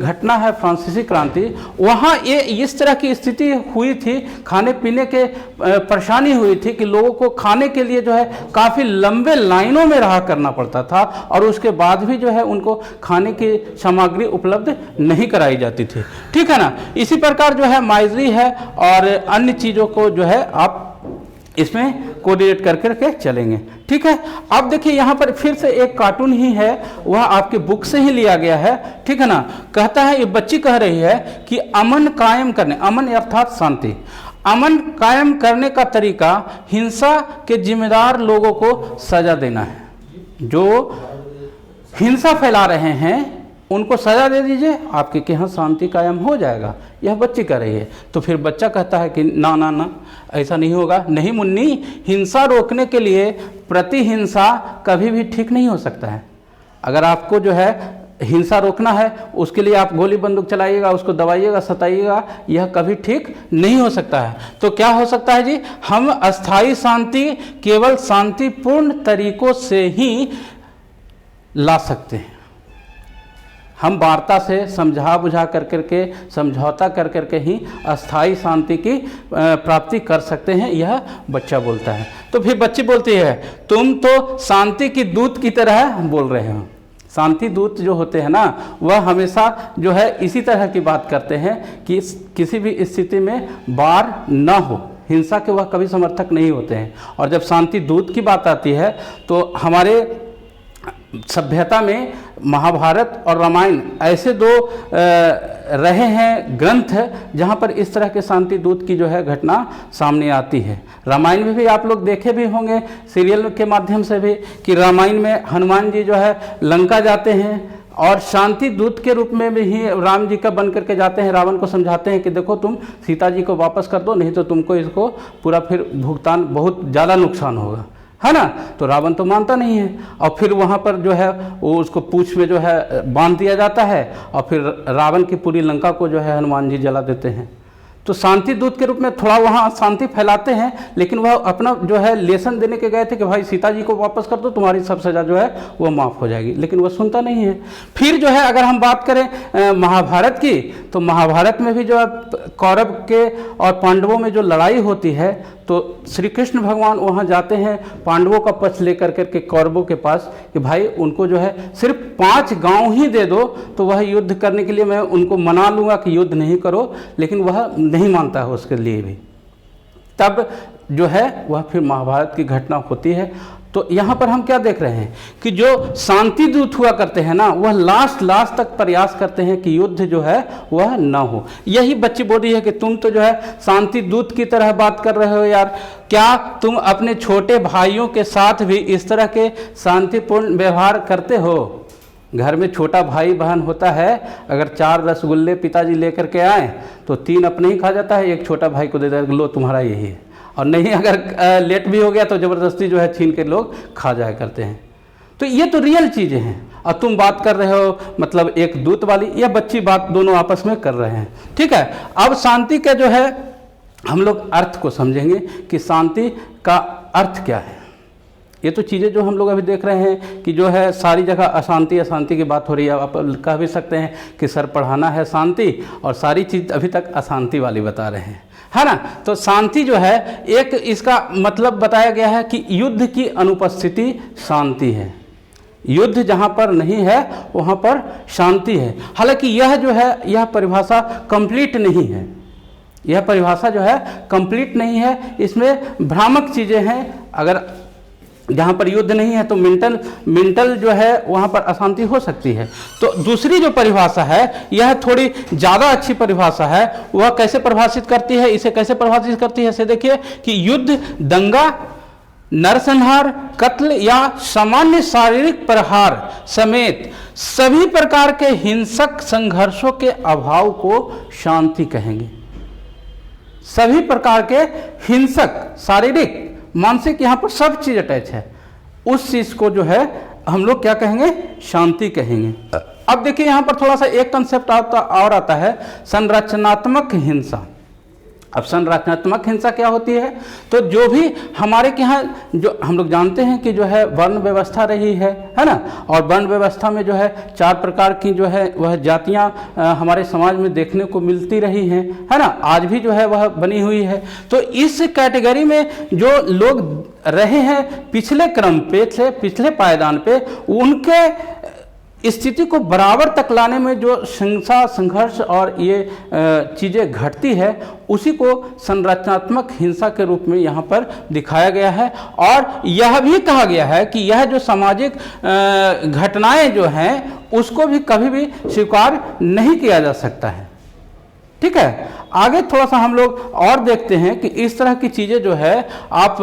घटना है फ्रांसीसी क्रांति, वहाँ ये इस तरह की स्थिति हुई थी, खाने पीने के परेशानी हुई थी कि लोगों को खाने के लिए जो है काफ़ी लंबे लाइनों में रहा करना पड़ता था, और उसके बाद भी जो है उनको खाने की सामग्री उपलब्ध नहीं कराई जाती थी। ठीक है ना। इसी प्रकार जो है माइजरी है और अन्य चीज़ों को जो है आप इसमें कोऑर्डिनेट कर करके चलेंगे। ठीक है। अब देखिए यहाँ पर फिर से एक कार्टून ही है, वह आपके बुक से ही लिया गया है। ठीक है ना। कहता है, ये बच्ची कह रही है कि अमन कायम करने, अमन अर्थात शांति, अमन कायम करने का तरीका हिंसा के जिम्मेदार लोगों को सजा देना है। जो हिंसा फैला रहे हैं उनको सजा दे दीजिए, आपके के यहाँ शांति कायम हो जाएगा। यह बच्ची कह रही है। तो फिर बच्चा कहता है कि ना ना ना, ऐसा नहीं होगा। नहीं मुन्नी, हिंसा रोकने के लिए प्रतिहिंसा कभी भी ठीक नहीं हो सकता है। अगर आपको जो है हिंसा रोकना है, उसके लिए आप गोली बंदूक चलाइएगा, उसको दबाइएगा, सताइएगा, यह कभी ठीक नहीं हो सकता है। तो क्या हो सकता है जी, हम अस्थायी शांति केवल शांतिपूर्ण तरीकों से ही ला सकते हैं। हम वार्ता से समझा बुझा कर करके, समझौता कर करके ही अस्थाई शांति की प्राप्ति कर सकते हैं, यह बच्चा बोलता है। तो फिर बच्ची बोलती है, तुम तो शांति की दूत की तरह बोल रहे हो। शांति दूत जो होते हैं ना, वह हमेशा जो है इसी तरह की बात करते हैं कि किसी भी स्थिति में वार न हो, हिंसा के वह कभी समर्थक नहीं होते हैं। और जब शांति दूत की बात आती है तो हमारे सभ्यता में महाभारत और रामायण ऐसे दो रहे हैं ग्रंथ जहाँ पर इस तरह के शांति दूत की जो है घटना सामने आती है। रामायण में भी आप लोग देखे भी होंगे सीरियल के माध्यम से भी कि रामायण में हनुमान जी जो है लंका जाते हैं और शांति दूत के रूप में भी ही राम जी का बन करके जाते हैं, रावण को समझाते हैं कि देखो तुम सीता जी को वापस कर दो, नहीं तो तुमको इसको पूरा फिर भुगतान, बहुत ज़्यादा नुकसान होगा, है ना। तो रावण तो मानता नहीं है और फिर वहाँ पर जो है वो उसको पूंछ में जो है बांध दिया जाता है और फिर रावण की पूरी लंका को जो है हनुमान जी जला देते हैं। तो शांति दूत के रूप में थोड़ा वहाँ शांति फैलाते हैं, लेकिन वह अपना जो है लेसन देने के गए थे कि भाई सीता जी को वापस कर दो, तुम्हारी सब सजा जो है वो माफ़ हो जाएगी, लेकिन वह सुनता नहीं है। फिर जो है अगर हम बात करें महाभारत की, तो महाभारत में भी जो है कौरव के और पांडवों में जो लड़ाई होती है तो श्री कृष्ण भगवान वहाँ जाते हैं पांडवों का पक्ष लेकर करके कौरवों के पास कि भाई उनको जो है सिर्फ 5 गांव ही दे दो तो वह युद्ध करने के लिए मैं उनको मना लूँगा कि युद्ध नहीं करो, लेकिन वह नहीं मानता है उसके लिए भी। तब जो है वह फिर महाभारत की घटना होती है। तो यहाँ पर हम क्या देख रहे हैं कि जो शांति दूत हुआ करते हैं ना, वह लास्ट तक प्रयास करते हैं कि युद्ध जो है वह न हो। यही बच्ची बोल रही है कि तुम तो जो है शांति दूत की तरह बात कर रहे हो यार, क्या तुम अपने छोटे भाइयों के साथ भी इस तरह के शांतिपूर्ण व्यवहार करते हो? घर में छोटा भाई बहन होता है, अगर 4 रसगुल्ले पिताजी लेकर के आए तो 3 अपने ही खा जाता है, एक छोटा भाई को दे देता है, लो तुम्हारा यही है। और नहीं अगर लेट भी हो गया तो ज़बरदस्ती जो है छीन के लोग खा जाया करते हैं। तो ये तो रियल चीज़ें हैं। और तुम बात कर रहे हो मतलब एक दूत वाली या बच्ची बात दोनों आपस में कर रहे हैं, ठीक है। अब शांति का जो है हम लोग अर्थ को समझेंगे कि शांति का अर्थ क्या है। ये तो चीज़ें जो हम लोग अभी देख रहे हैं कि जो है सारी जगह अशांति अशांति की बात हो रही है। आप कह भी सकते हैं कि सर पढ़ाना है शांति और सारी चीज़ अभी तक अशांति वाली बता रहे हैं, है ना। तो शांति जो है एक इसका मतलब बताया गया है कि युद्ध की अनुपस्थिति शांति है। युद्ध जहाँ पर नहीं है वहाँ पर शांति है। हालांकि यह जो है यह परिभाषा कंप्लीट नहीं है, यह परिभाषा जो है कंप्लीट नहीं है, इसमें भ्रामक चीज़ें हैं। अगर जहाँ पर युद्ध नहीं है तो मेंटल जो है वहाँ पर अशांति हो सकती है। तो दूसरी जो परिभाषा है यह थोड़ी ज़्यादा अच्छी परिभाषा है। वह कैसे परिभाषित करती है, इसे कैसे परिभाषित करती है, इसे देखिए कि युद्ध, दंगा, नरसंहार, कत्ल या सामान्य शारीरिक प्रहार समेत सभी प्रकार के हिंसक संघर्षों के अभाव को शांति कहेंगे। सभी प्रकार के हिंसक, शारीरिक, मानसिक, यहाँ पर सब चीज़ अटैच है, उस चीज़ को जो है हम लोग क्या कहेंगे, शांति कहेंगे। अब देखिए यहाँ पर थोड़ा सा एक कंसेप्ट और आता है, संरचनात्मक हिंसा। अब संरचनात्मक हिंसा क्या होती है, तो जो भी हमारे के यहाँ जो हम लोग जानते हैं कि जो है वर्ण व्यवस्था रही है ना। और वर्ण व्यवस्था में जो है 4 प्रकार की जो है वह जातियाँ हमारे समाज में देखने को मिलती रही हैं, है ना। आज भी जो है वह बनी हुई है। तो इस कैटेगरी में जो लोग रहे हैं पिछले क्रम पे से, पिछले पायदान पे, उनके स्थिति को बराबर तक लाने में जो हिंसा, संघर्ष और ये चीज़ें घटती है, उसी को संरचनात्मक हिंसा के रूप में यहाँ पर दिखाया गया है। और यह भी कहा गया है कि यह जो सामाजिक घटनाएं जो हैं उसको भी कभी भी स्वीकार नहीं किया जा सकता है, ठीक है। आगे थोड़ा सा हम लोग और देखते हैं कि इस तरह की चीज़ें जो है आप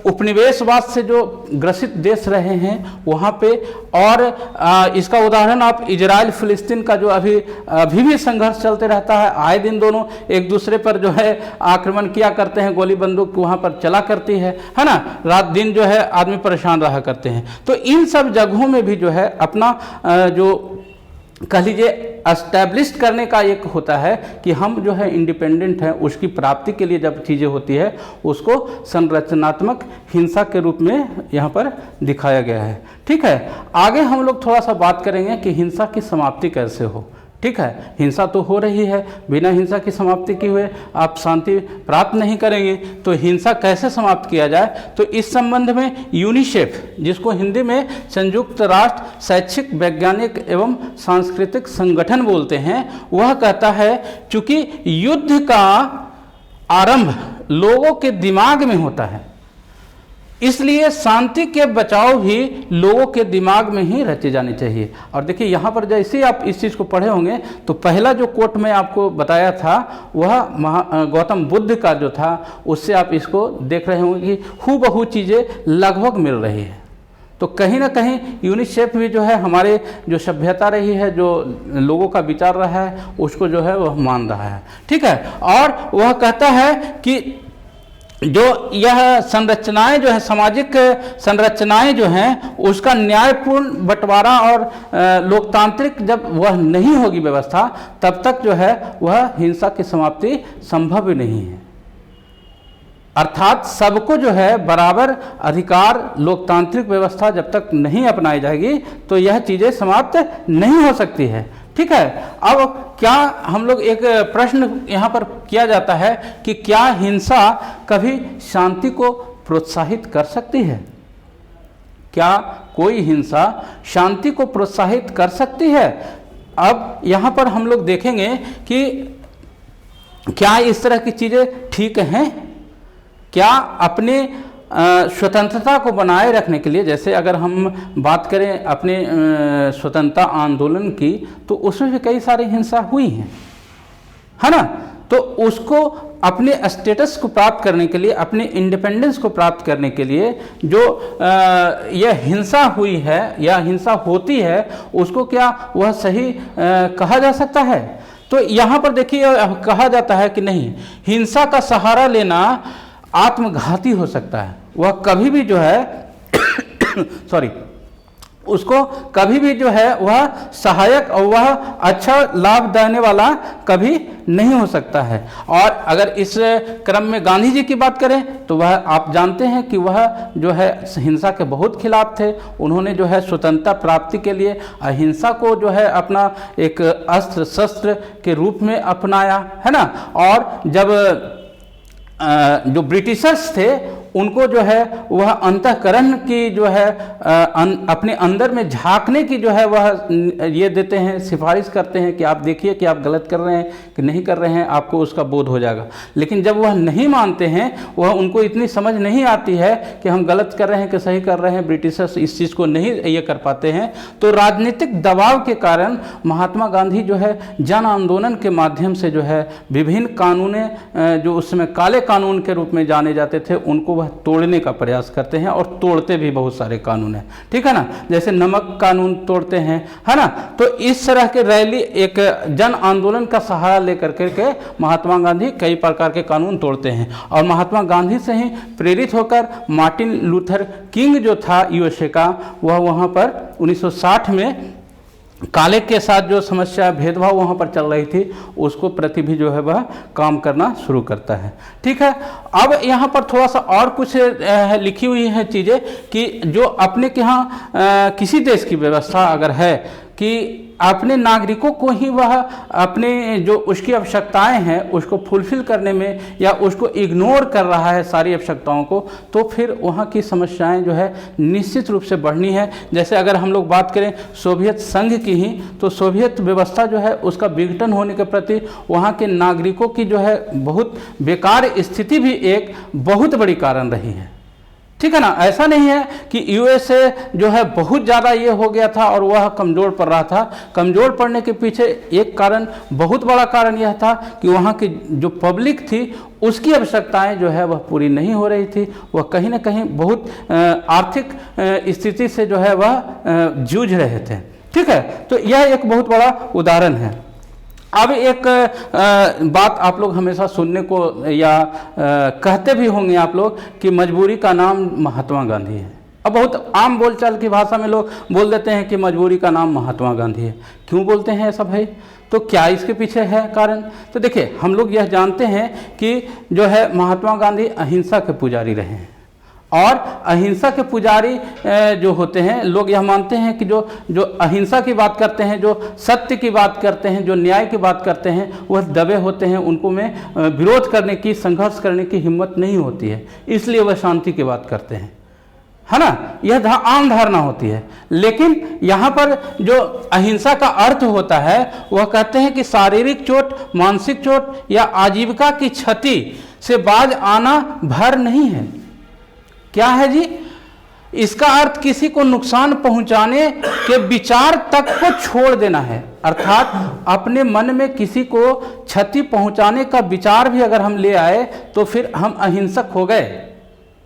उपनिवेशवाद से जो ग्रसित देश रहे हैं वहाँ पे, और इसका उदाहरण आप इजराइल फिलिस्तीन का जो अभी भी संघर्ष चलते रहता है। आए दिन दोनों एक दूसरे पर जो है आक्रमण किया करते हैं, गोली बंदूक वहाँ पर चला करती है ना। रात दिन जो है आदमी परेशान रहा करते हैं। तो इन सब जगहों में भी जो है अपना जो कह लीजिए एस्टैब्लिश करने का एक होता है कि हम जो है इंडिपेंडेंट हैं, उसकी प्राप्ति के लिए जब चीज़ें होती है उसको संरचनात्मक हिंसा के रूप में यहाँ पर दिखाया गया है, ठीक है। आगे हम लोग थोड़ा सा बात करेंगे कि हिंसा की समाप्ति कैसे हो, ठीक है। हिंसा तो हो रही है, बिना हिंसा की समाप्ति किए हुए आप शांति प्राप्त नहीं करेंगे। तो हिंसा कैसे समाप्त किया जाए, तो इस संबंध में यूनिसेफ, जिसको हिंदी में संयुक्त राष्ट्र शैक्षिक, वैज्ञानिक एवं सांस्कृतिक संगठन बोलते हैं, वह कहता है चूंकि युद्ध का आरंभ लोगों के दिमाग में होता है, इसलिए शांति के बचाव भी लोगों के दिमाग में ही रचे जाने चाहिए। और देखिए यहाँ पर जैसे ही आप इस चीज़ को पढ़े होंगे तो पहला जो कोट मैं आपको बताया था वह गौतम बुद्ध का जो था, उससे आप इसको देख रहे होंगे कि हूबहू चीज़ें लगभग मिल रही है। तो कहीं ना कहीं यूनिसेफ भी जो है हमारे जो सभ्यता रही है, जो लोगों का विचार रहा है, उसको जो है वह मान रहा है, ठीक है। और वह कहता है कि जो यह संरचनाएं जो है, सामाजिक संरचनाएं जो हैं, उसका न्यायपूर्ण बंटवारा और लोकतांत्रिक जब वह नहीं होगी व्यवस्था, तब तक जो है वह हिंसा की समाप्ति संभव ही नहीं है। अर्थात सबको जो है बराबर अधिकार, लोकतांत्रिक व्यवस्था जब तक नहीं अपनाई जाएगी तो यह चीज़ें समाप्त नहीं हो सकती है, ठीक है। अब क्या हम लोग एक प्रश्न यहाँ पर किया जाता है कि क्या हिंसा कभी शांति को प्रोत्साहित कर सकती है? क्या कोई हिंसा शांति को प्रोत्साहित कर सकती है? अब यहाँ पर हम लोग देखेंगे कि क्या इस तरह की चीज़ें ठीक हैं? क्या अपने स्वतंत्रता को बनाए रखने के लिए, जैसे अगर हम बात करें अपने स्वतंत्रता आंदोलन की, तो उसमें भी कई सारी हिंसा हुई हैं, है ना। तो उसको अपने स्टेटस को प्राप्त करने के लिए, अपने इंडिपेंडेंस को प्राप्त करने के लिए जो यह हिंसा हुई है या हिंसा होती है, उसको क्या वह सही कहा जा सकता है? तो यहाँ पर देखिए कहा जाता है कि नहीं, हिंसा का सहारा लेना आत्मघाती हो सकता है। वह कभी भी जो है सॉरी, उसको कभी भी जो है वह सहायक और वह अच्छा लाभ देने वाला कभी नहीं हो सकता है। और अगर इस क्रम में गांधी जी की बात करें तो वह आप जानते हैं कि वह जो है हिंसा के बहुत खिलाफ थे। उन्होंने जो है स्वतंत्रता प्राप्ति के लिए अहिंसा को जो है अपना एक अस्त्र शस्त्र के रूप में अपनाया, है ना। और जब जो ब्रिटिशर्स थे उनको जो है वह अंतःकरण की जो है अपने अंदर में झांकने की जो है वह ये देते हैं, सिफारिश करते हैं कि आप देखिए कि आप गलत कर रहे हैं कि नहीं कर रहे हैं, आपको उसका बोध हो जाएगा। लेकिन जब वह नहीं मानते हैं, वह उनको इतनी समझ नहीं आती है कि हम गलत कर रहे हैं कि सही कर रहे हैं, ब्रिटिशर्स इस चीज़ को नहीं ये कर पाते हैं, तो राजनीतिक दबाव के कारण महात्मा गांधी जो है जन आंदोलन के माध्यम से जो है विभिन्न कानूनें जो उस समय काले कानून के रूप में जाने जाते थे उनको वह तोड़ने का प्रयास करते हैं, और तोड़ते भी बहुत सारे कानून हैं, ठीक है ना। जैसे नमक कानून तोड़ते हैं, है ना। तो इस तरह के रैली एक जन आंदोलन का सहारा लेकर के महात्मा गांधी कई प्रकार के कानून तोड़ते हैं। और महात्मा गांधी से ही प्रेरित होकर मार्टिन लूथर किंग जो था यूएसए का, वह वहाँ पर 1960 में काले के साथ जो समस्या भेदभाव वहाँ पर चल रही थी उसको प्रति भी जो है वह काम करना शुरू करता है, ठीक है। अब यहाँ पर थोड़ा सा और कुछ लिखी हुई है चीज़ें कि जो अपने के यहाँ किसी देश की व्यवस्था अगर है कि अपने नागरिकों को ही वह अपने जो उसकी आवश्यकताएं हैं उसको फुलफिल करने में या उसको इग्नोर कर रहा है सारी आवश्यकताओं को, तो फिर वहाँ की समस्याएं जो है निश्चित रूप से बढ़नी है। जैसे अगर हम लोग बात करें सोवियत संघ की ही, तो सोवियत व्यवस्था जो है उसका विघटन होने के प्रति वहाँ के नागरिकों की जो है बहुत बेकार स्थिति भी एक बहुत बड़ी कारण रही है, ठीक है ना। ऐसा नहीं है कि यूएसए जो है बहुत ज़्यादा ये हो गया था और वह कमज़ोर पड़ रहा था। कमज़ोर पड़ने के पीछे एक कारण, बहुत बड़ा कारण यह था कि वहाँ की जो पब्लिक थी उसकी आवश्यकताएं जो है वह पूरी नहीं हो रही थी। वह कहीं ना कहीं बहुत आर्थिक स्थिति से जो है वह जूझ रहे थे, ठीक है। तो यह एक बहुत बड़ा उदाहरण है। अब एक बात आप लोग हमेशा सुनने को या कहते भी होंगे आप लोग कि मजबूरी का नाम महात्मा गांधी है। अब बहुत आम बोलचाल की भाषा में लोग बोल देते हैं कि मजबूरी का नाम महात्मा गांधी है। क्यों बोलते हैं ऐसा भाई? तो क्या इसके पीछे है कारण? तो देखिए, हम लोग यह जानते हैं कि जो है महात्मा गांधी अहिंसा के पुजारी रहे हैं, और अहिंसा के पुजारी जो होते हैं, लोग यह मानते हैं कि जो अहिंसा की बात करते हैं, जो सत्य की बात करते हैं, जो न्याय की बात करते हैं, वह दबे होते हैं। उनको में विरोध करने की, संघर्ष करने की हिम्मत नहीं होती है, इसलिए वह शांति की बात करते हैं, है ना। यह आम धारणा होती है। लेकिन यहाँ पर जो अहिंसा का अर्थ होता है वह कहते हैं कि शारीरिक चोट, मानसिक चोट या आजीविका की क्षति से बाज आना भर नहीं है। क्या है जी? इसका अर्थ किसी को नुकसान पहुंचाने के विचार तक को छोड़ देना है। अर्थात अपने मन में किसी को क्षति पहुंचाने का विचार भी अगर हम ले आए तो फिर हम अहिंसक हो गए।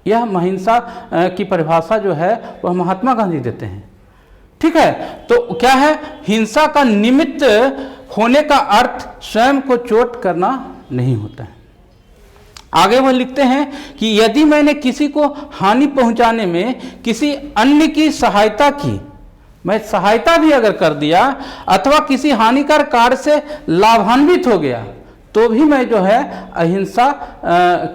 यह अहिंसा की परिभाषा जो है वह महात्मा गांधी देते हैं, ठीक है। तो क्या है? हिंसा का निमित्त होने का अर्थ स्वयं को चोट करना नहीं होता है। आगे वह लिखते हैं कि यदि मैंने किसी को हानि पहुंचाने में किसी अन्य की सहायता की, मैं सहायता भी अगर कर दिया अथवा किसी हानिकारक कार्य से लाभान्वित हो गया, तो भी मैं जो है अहिंसा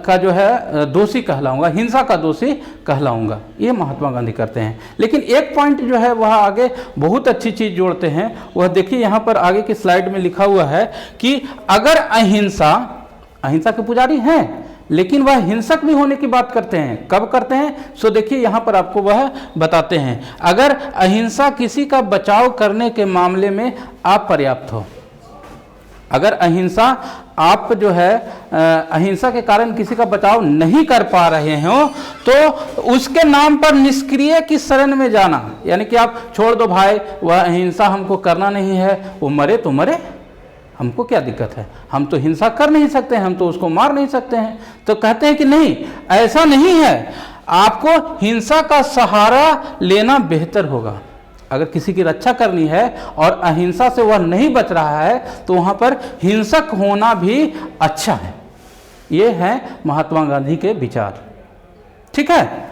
का जो है दोषी कहलाऊंगा, हिंसा का दोषी कहलाऊंगा। ये महात्मा गांधी करते हैं। लेकिन एक पॉइंट जो है वह आगे बहुत अच्छी चीज़ जोड़ते हैं। वह देखिए, यहाँ पर आगे की स्लाइड में लिखा हुआ है कि अगर अहिंसा के पुजारी हैं लेकिन वह हिंसक भी होने की बात करते हैं। कब करते हैं? सो देखिए, यहाँ पर आपको वह बताते हैं। अगर अहिंसा किसी का बचाव करने के मामले में अपर्याप्त हो, अगर अहिंसा आप जो है अहिंसा के कारण किसी का बचाव नहीं कर पा रहे हो, तो उसके नाम पर निष्क्रिय की शरण में जाना, यानी कि आप छोड़ दो भाई, वह अहिंसा हमको करना नहीं है, वो मरे तो मरे, हमको क्या दिक्कत है, हम तो हिंसा कर नहीं सकते हैं, हम तो उसको मार नहीं सकते हैं। तो कहते हैं कि नहीं, ऐसा नहीं है, आपको हिंसा का सहारा लेना बेहतर होगा। अगर किसी की रक्षा करनी है और अहिंसा से वह नहीं बच रहा है तो वहाँ पर हिंसक होना भी अच्छा है। ये हैं महात्मा गांधी के विचार। ठीक है,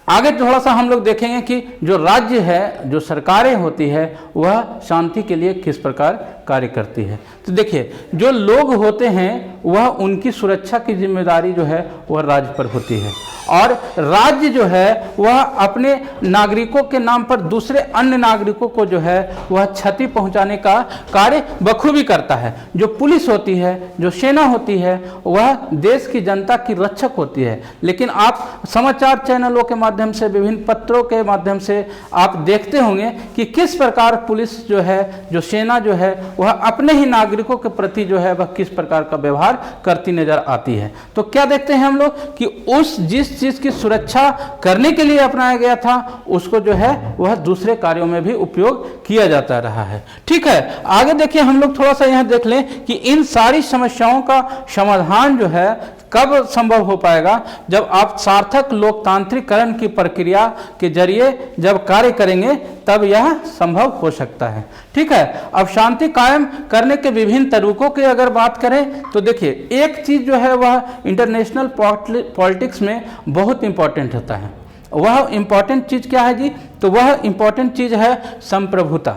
आगे थोड़ा सा हम लोग देखेंगे कि जो राज्य है, जो सरकारें होती है, वह शांति के लिए किस प्रकार कार्य करती है। तो देखिए, जो लोग होते हैं वह उनकी सुरक्षा की जिम्मेदारी जो है वह राज्य पर होती है, और राज्य जो है वह अपने नागरिकों के नाम पर दूसरे अन्य नागरिकों को जो है वह क्षति पहुंचाने का कार्य बखूबी करता है। जो पुलिस होती है, जो सेना होती है, वह देश की जनता की रक्षक होती है। लेकिन आप समाचार चैनलों के माध्यम से, विभिन्न पत्रों के माध्यम से आप देखते होंगे कि किस प्रकार पुलिस जो है, जो सेना जो है, वह अपने ही नागरिकों के प्रति जो है वह किस प्रकार का व्यवहार करती नजर आती है। तो क्या देखते हैं हम लोग कि उस जिस चीज की सुरक्षा करने के लिए अपनाया गया था, उसको जो है वह दूसरे कार्यों में भी उपयोग किया जाता रहा है। ठीक है, आगे देखिए, हम लोग थोड़ा सा यहां देख लें कि इन सारी समस्याओं का समाधान जो है कब संभव हो पाएगा, जब आप सार्थक लोकतांत्रिकरण की प्रक्रिया के जरिए जब कार्य करेंगे, तब यह संभव हो सकता है। ठीक है, अब शांति कायम करने के विभिन्न तरीकों की अगर बात करें तो देखिए, एक चीज जो है वह इंटरनेशनल पॉलिटिक्स में बहुत इंपॉर्टेंट होता है। वह इंपॉर्टेंट चीज क्या है जी? तो वह इंपॉर्टेंट चीज है संप्रभुता।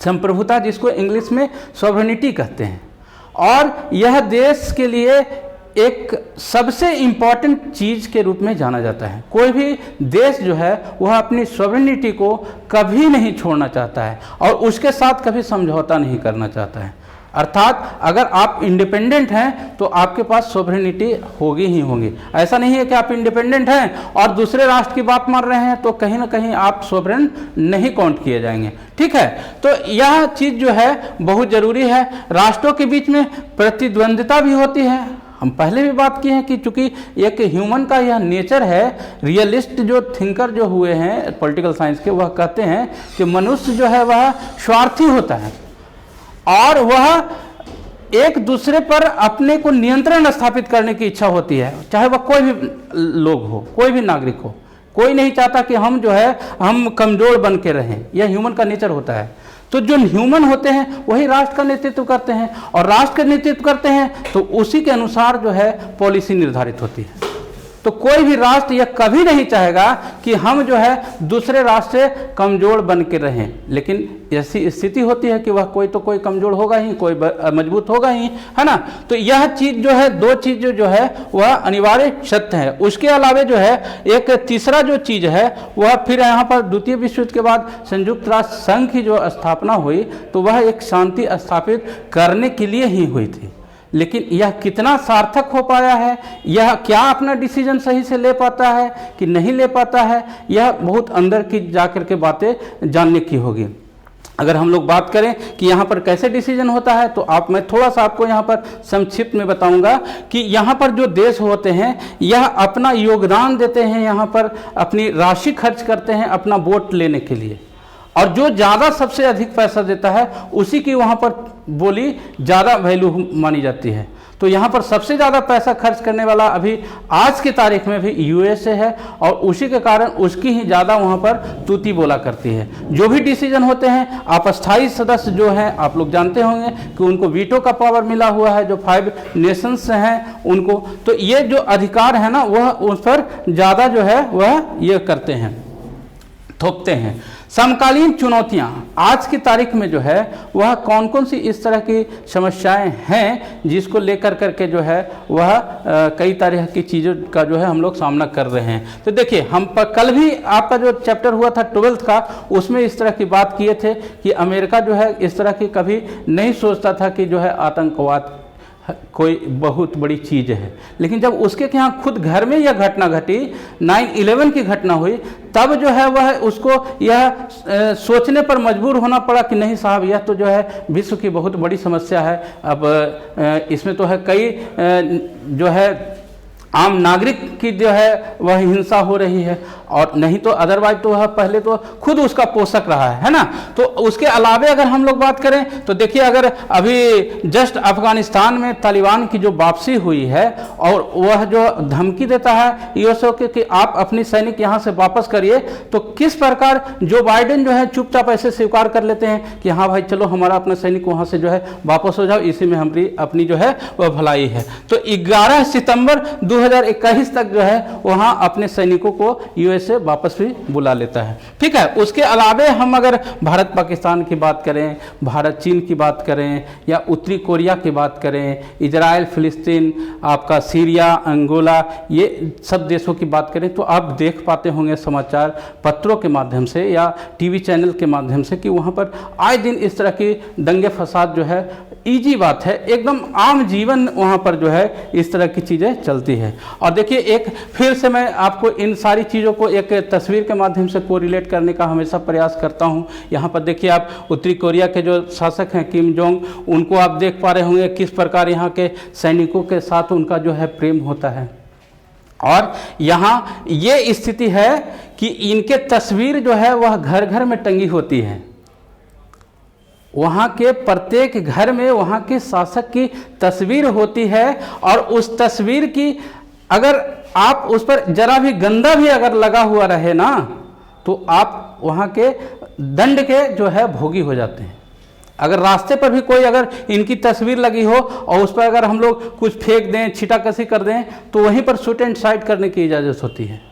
संप्रभुता जिसको इंग्लिश में सॉवरेनिटी कहते हैं, और यह देश के लिए एक सबसे इंपॉर्टेंट चीज के रूप में जाना जाता है। कोई भी देश जो है वह अपनी सॉवरेनिटी को कभी नहीं छोड़ना चाहता है और उसके साथ कभी समझौता नहीं करना चाहता है। अर्थात अगर आप इंडिपेंडेंट हैं तो आपके पास सॉवरेनिटी होगी ही होगी। ऐसा नहीं है कि आप इंडिपेंडेंट हैं और दूसरे राष्ट्र की बात मान रहे हैं तो कहीं ना कहीं आप सॉवरेन नहीं काउंट किए जाएंगे। ठीक है, तो यह चीज जो है बहुत जरूरी है। राष्ट्रों के बीच में प्रतिद्वंदिता भी होती है। हम पहले भी बात की है कि चूंकि एक ह्यूमन का यह नेचर है, रियलिस्ट जो थिंकर जो हुए हैं पॉलिटिकल साइंस के, वह कहते हैं कि मनुष्य जो है वह स्वार्थी होता है और वह एक दूसरे पर अपने को नियंत्रण स्थापित करने की इच्छा होती है, चाहे वह कोई भी लोग हो, कोई भी नागरिक हो। कोई नहीं चाहता कि हम जो है हम कमजोर बन के रहें, यह ह्यूमन का नेचर होता है। तो जो ह्यूमन होते हैं वही राष्ट्र का नेतृत्व करते हैं, और राष्ट्र का नेतृत्व करते हैं तो उसी के अनुसार जो है पॉलिसी निर्धारित होती है। तो कोई भी राष्ट्र यह कभी नहीं चाहेगा कि हम जो है दूसरे राष्ट्र से कमजोर बन के रहें, लेकिन ऐसी स्थिति होती है कि वह कोई तो कोई कमजोर होगा ही, कोई मजबूत होगा ही, है ना। तो यह चीज जो है, दो चीज जो है वह अनिवार्य सत्य है। उसके अलावा जो है एक तीसरा जो चीज है वह फिर यहाँ पर द्वितीय विश्व युद्ध के बाद संयुक्त राष्ट्र संघ की जो स्थापना हुई तो वह एक शांति स्थापित करने के लिए ही हुई थी। लेकिन यह कितना सार्थक हो पाया है, यह क्या अपना डिसीजन सही से ले पाता है कि नहीं ले पाता है, यह बहुत अंदर की जाकर के बातें जानने की होगी। अगर हम लोग बात करें कि यहाँ पर कैसे डिसीजन होता है तो मैं थोड़ा सा आपको यहाँ पर संक्षिप्त में बताऊंगा कि यहाँ पर जो देश होते हैं यह अपना योगदान देते हैं, यहाँ पर अपनी राशि खर्च करते हैं अपना वोट लेने के लिए, और जो ज़्यादा सबसे अधिक पैसा देता है उसी की वहाँ पर बोली ज़्यादा वैल्यू मानी जाती है। तो यहाँ पर सबसे ज़्यादा पैसा खर्च करने वाला अभी आज की तारीख में भी यूएसए है, और उसी के कारण उसकी ही ज़्यादा वहाँ पर तूती बोला करती है। जो भी डिसीजन होते हैं, अस्थायी सदस्य जो हैं आप लोग जानते होंगे कि उनको वीटो का पावर मिला हुआ है, जो 5 नेशंस हैं उनको, तो ये जो अधिकार है ना वह उस पर ज़्यादा जो है वह ये करते हैं, थोपते हैं। समकालीन चुनौतियां आज की तारीख में जो है वह कौन कौन सी इस तरह की समस्याएं हैं जिसको लेकर करके जो है वह कई तरह की चीज़ों का जो है हम लोग सामना कर रहे हैं। तो देखिए, हम कल भी आपका जो चैप्टर हुआ था 12th का, उसमें इस तरह की बात किए थे कि अमेरिका जो है इस तरह की कभी नहीं सोचता था कि जो है आतंकवाद कोई बहुत बड़ी चीज़ है, लेकिन जब उसके यहाँ खुद घर में यह घटना घटी, 9/11 की घटना हुई, तब जो है वह उसको यह सोचने पर मजबूर होना पड़ा कि नहीं साहब, यह तो जो है विश्व की बहुत बड़ी समस्या है। अब इसमें तो है कई जो है आम नागरिक की जो है वह हिंसा हो रही है, और नहीं तो अदरवाइज तो वह पहले तो खुद उसका पोषक रहा है ना। तो उसके अलावे अगर हम लोग बात करें तो देखिए, अगर अभी जस्ट अफगानिस्तान में तालिबान की जो वापसी हुई है और वह जो धमकी देता है यूएसओ कि आप अपनी सैनिक यहाँ से वापस करिए, तो किस प्रकार जो बाइडेन जो है चुपचाप ऐसे स्वीकार कर लेते हैं कि हाँ भाई चलो हमारा अपना सैनिक वहाँ से जो है वापस हो जाओ, इसी में हमारी अपनी जो है वह भलाई है। तो 11 सितंबर 2021 तक जो है वहाँ अपने सैनिकों को यूएसए वापस भी बुला लेता है। ठीक है, उसके अलावे हम अगर भारत पाकिस्तान की बात करें, भारत चीन की बात करें, या उत्तरी कोरिया की बात करें, इजराइल, फिलिस्तीन, आपका सीरिया, अंगोला, ये सब देशों की बात करें, तो आप देख पाते होंगे समाचार पत्रों के माध्यम से या टीवी चैनल के माध्यम से कि वहाँ पर आए दिन इस तरह की दंगे फसाद जो है इजी बात है, एकदम आम जीवन वहाँ पर जो है इस तरह की चीज़ें चलती है। और देखिए, एक फिर से मैं आपको इन सारी चीज़ों को एक तस्वीर के माध्यम से कोरिलेट करने का हमेशा प्रयास करता हूँ। यहाँ पर देखिए, आप उत्तरी कोरिया के जो शासक हैं किम जोंग, उनको आप देख पा रहे होंगे किस प्रकार यहाँ के सैनिकों के साथ उनका जो है प्रेम होता है। और यहाँ ये स्थिति है कि इनके तस्वीर जो है वह घर घर में टंगी होती है। वहाँ के प्रत्येक घर में वहाँ के शासक की तस्वीर होती है, और उस तस्वीर की अगर आप उस पर जरा भी गंदा भी अगर लगा हुआ रहे ना, तो आप वहाँ के दंड के जो है भोगी हो जाते हैं। अगर रास्ते पर भी कोई अगर इनकी तस्वीर लगी हो और उस पर अगर हम लोग कुछ फेंक दें, छीटाकसी कर दें, तो वहीं पर शूट एंड साइड करने की इजाज़त होती है।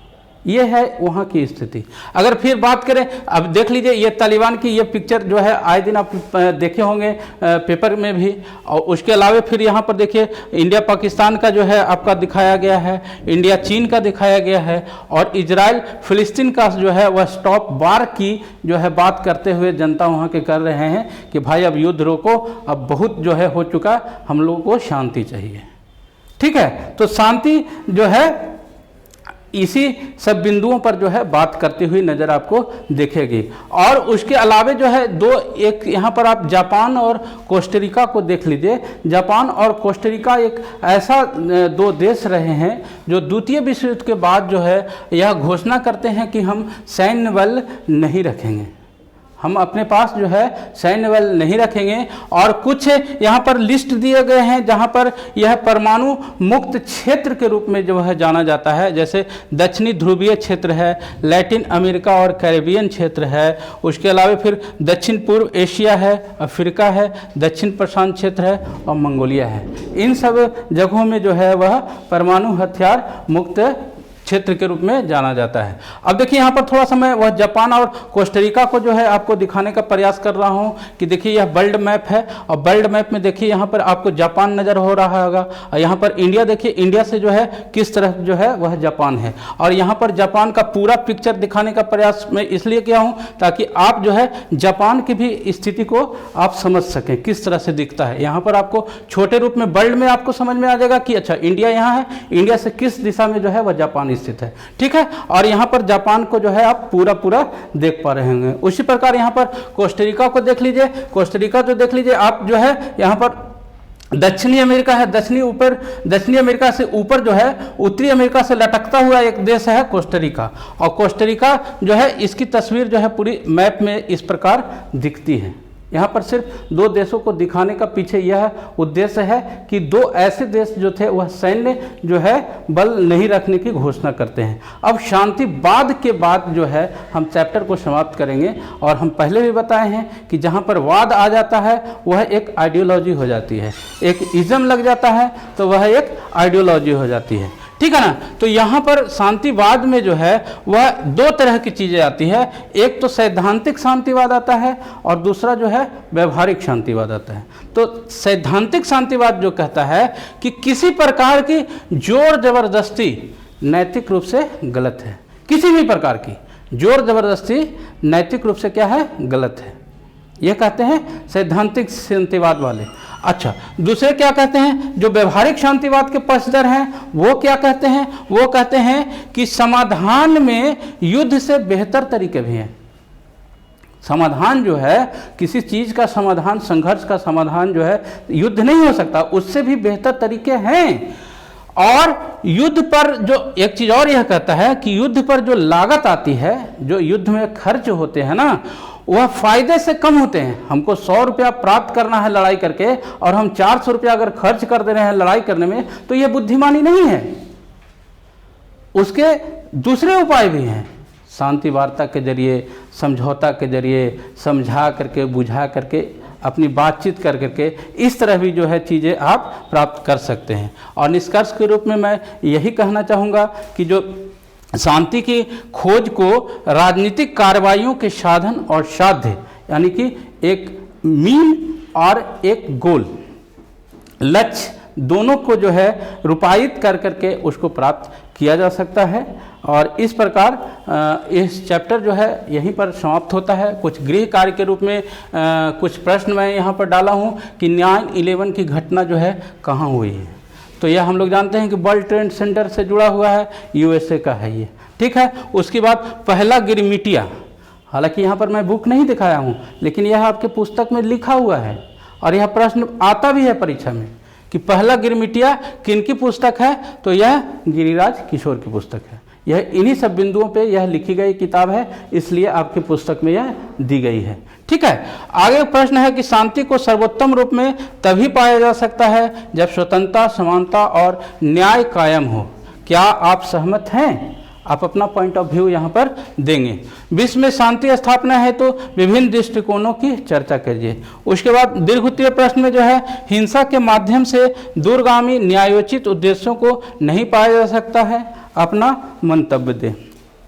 ये है वहाँ की स्थिति। अगर फिर बात करें, अब देख लीजिए, ये तालिबान की ये पिक्चर जो है आए दिन आप देखे होंगे पेपर में भी, और उसके अलावा फिर यहाँ पर देखिए इंडिया पाकिस्तान का जो है आपका दिखाया गया है, इंडिया चीन का दिखाया गया है, और इजराइल फिलिस्तीन का जो है वह स्टॉप वार की जो है बात करते हुए जनता वहाँ के कर रहे हैं कि भाई अब युद्ध रोको, अब बहुत जो है हो चुका, हम लोगों को शांति चाहिए। ठीक है, तो शांति जो है इसी सब बिंदुओं पर जो है बात करती हुई नज़र आपको दिखेगी। और उसके अलावे जो है एक यहाँ पर आप जापान और कोस्टारिका को देख लीजिए। जापान और कोस्टारिका एक ऐसा दो देश रहे हैं जो द्वितीय विश्व युद्ध के बाद जो है यह घोषणा करते हैं कि हम सैन्य बल नहीं रखेंगे, हम अपने पास जो है सैन्य बल नहीं रखेंगे। और कुछ यहाँ पर लिस्ट दिए गए हैं जहाँ पर यह परमाणु मुक्त क्षेत्र के रूप में जो है जाना जाता है, जैसे दक्षिणी ध्रुवीय क्षेत्र है, लैटिन अमेरिका और कैरेबियन क्षेत्र है, उसके अलावा फिर दक्षिण पूर्व एशिया है, अफ्रीका है, दक्षिण प्रशांत क्षेत्र है और मंगोलिया है। इन सब जगहों में जो है वह परमाणु हथियार मुक्त क्षेत्र के रूप में जाना जाता है। अब देखिए, यहाँ पर थोड़ा सा मैं वह जापान और कोस्टारिका को जो है आपको दिखाने का प्रयास कर रहा हूँ कि देखिए यह वर्ल्ड मैप है, और वर्ल्ड मैप में देखिए यहाँ पर आपको जापान नज़र हो रहा होगा, और यहाँ पर इंडिया देखिए, इंडिया से जो है किस तरफ जो है वह जापान है। और यहाँ पर जापान का पूरा पिक्चर दिखाने का प्रयास मैं इसलिए किया हूँ ताकि आप जो है जापान की भी स्थिति को आप समझ सकें किस तरह से दिखता है। यहाँ पर आपको छोटे रूप में वर्ल्ड में आपको समझ में आ जाएगा कि अच्छा इंडिया यहाँ है, इंडिया से किस दिशा में जो है वह जापान स्थित है। ठीक है, और यहाँ पर जापान को जो है आप पूरा देख पा रहे होंगे। उसी प्रकार यहाँ पर कोस्टारिका को देख लीजिए। कोस्टारिका तो देख लीजिए आप जो है यहाँ पर दक्षिणी अमेरिका है, दक्षिणी अमेरिका से ऊपर जो है उत्तरी अमेरिका से लटकता हुआ एक देश है कोस्टारिका। और कोस्टारिका जो है इसकी तस्वीर जो है पूरी मैप में इस प्रकार दिखती है। यहाँ पर सिर्फ दो देशों को दिखाने का पीछे यह उद्देश्य है कि दो ऐसे देश जो थे वह सैन्य जो है बल नहीं रखने की घोषणा करते हैं। अब शांतिवाद के बाद जो है हम चैप्टर को समाप्त करेंगे, और हम पहले भी बताए हैं कि जहाँ पर वाद आ जाता है वह एक आइडियोलॉजी हो जाती है, एक इज़म लग जाता है तो वह एक आइडियोलॉजी हो जाती है। ठीक है ना। तो यहाँ पर शांतिवाद में जो है वह दो तरह की चीज़ें आती है, एक तो सैद्धांतिक शांतिवाद आता है और दूसरा जो है व्यवहारिक शांतिवाद आता है। तो सैद्धांतिक शांतिवाद जो कहता है कि किसी प्रकार की जोर जबरदस्ती नैतिक रूप से गलत है, किसी भी प्रकार की जोर जबरदस्ती नैतिक रूप से क्या है, गलत है, यह कहते हैं सैद्धांतिक शांतिवाद वाले। अच्छा, दूसरे क्या कहते हैं, जो व्यवहारिक शांतिवाद के पक्षधर हैं वो क्या कहते हैं, वो कहते हैं कि समाधान में युद्ध से बेहतर तरीके भी हैं। समाधान जो है, किसी चीज़ का समाधान, संघर्ष का समाधान जो है युद्ध नहीं हो सकता, उससे भी बेहतर तरीके हैं। और युद्ध पर जो एक चीज और यह कहता है कि युद्ध पर जो लागत आती है, जो युद्ध में खर्च होते हैं ना, वह फायदे से कम होते हैं। हमको 100 रुपया प्राप्त करना है लड़ाई करके और हम 400 रुपया अगर खर्च कर दे रहे हैं लड़ाई करने में, तो यह बुद्धिमानी नहीं है। उसके दूसरे उपाय भी हैं, शांति वार्ता के जरिए, समझौता के जरिए, समझा करके, बुझा करके, अपनी बातचीत कर करके, इस तरह भी जो है चीज़ें आप प्राप्त कर सकते हैं। और निष्कर्ष के रूप में मैं यही कहना चाहूँगा कि जो शांति की खोज को राजनीतिक कार्रवाइयों के साधन और साध्य, यानी कि एक मीन और एक गोल लक्ष्य, दोनों को जो है रूपायित कर करके उसको प्राप्त किया जा सकता है। और इस प्रकार इस चैप्टर जो है यहीं पर समाप्त होता है। कुछ गृह कार्य के रूप में कुछ प्रश्न मैं यहाँ पर डाला हूँ कि 9/11 की घटना जो है कहाँ हुई है। तो यह हम लोग जानते हैं कि वर्ल्ड ट्रेड सेंटर से जुड़ा हुआ है, USA का है ये, ठीक है। उसके बाद पहला गिरमिटिया, हालांकि यहाँ पर मैं बुक नहीं दिखाया हूँ, लेकिन यह आपके पुस्तक में लिखा हुआ है और यह प्रश्न आता भी है परीक्षा में कि पहला गिरमिटिया किनकी पुस्तक है, तो यह गिरिराज किशोर की पुस्तक है। यह इन्हीं सब बिंदुओं पे यह लिखी गई किताब है, इसलिए आपकी पुस्तक में यह दी गई है, ठीक है। आगे प्रश्न है कि शांति को सर्वोत्तम रूप में तभी पाया जा सकता है जब स्वतंत्रता, समानता और न्याय कायम हो। क्या आप सहमत हैं? आप अपना पॉइंट ऑफ व्यू यहाँ पर देंगे। विश्व में शांति स्थापना है तो विभिन्न दृष्टिकोणों की चर्चा कीजिए। उसके बाद दीर्घोत्तरीय प्रश्न में जो है हिंसा के माध्यम से दूरगामी न्यायोचित उद्देश्यों को नहीं पाया जा सकता है, अपना मंतव्य दें,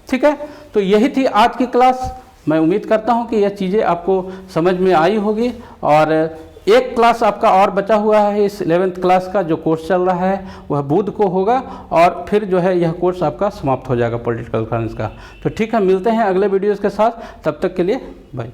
ठीक है। तो यही थी आज की क्लास। मैं उम्मीद करता हूँ कि यह चीज़ें आपको समझ में आई होगी। और एक क्लास आपका और बचा हुआ है, इस 11th क्लास का जो कोर्स चल रहा है वह बुध को होगा और फिर जो है यह कोर्स आपका समाप्त हो जाएगा पॉलिटिकल साइंस का। तो ठीक है, मिलते हैं अगले वीडियोज़ के साथ, तब तक के लिए बाय।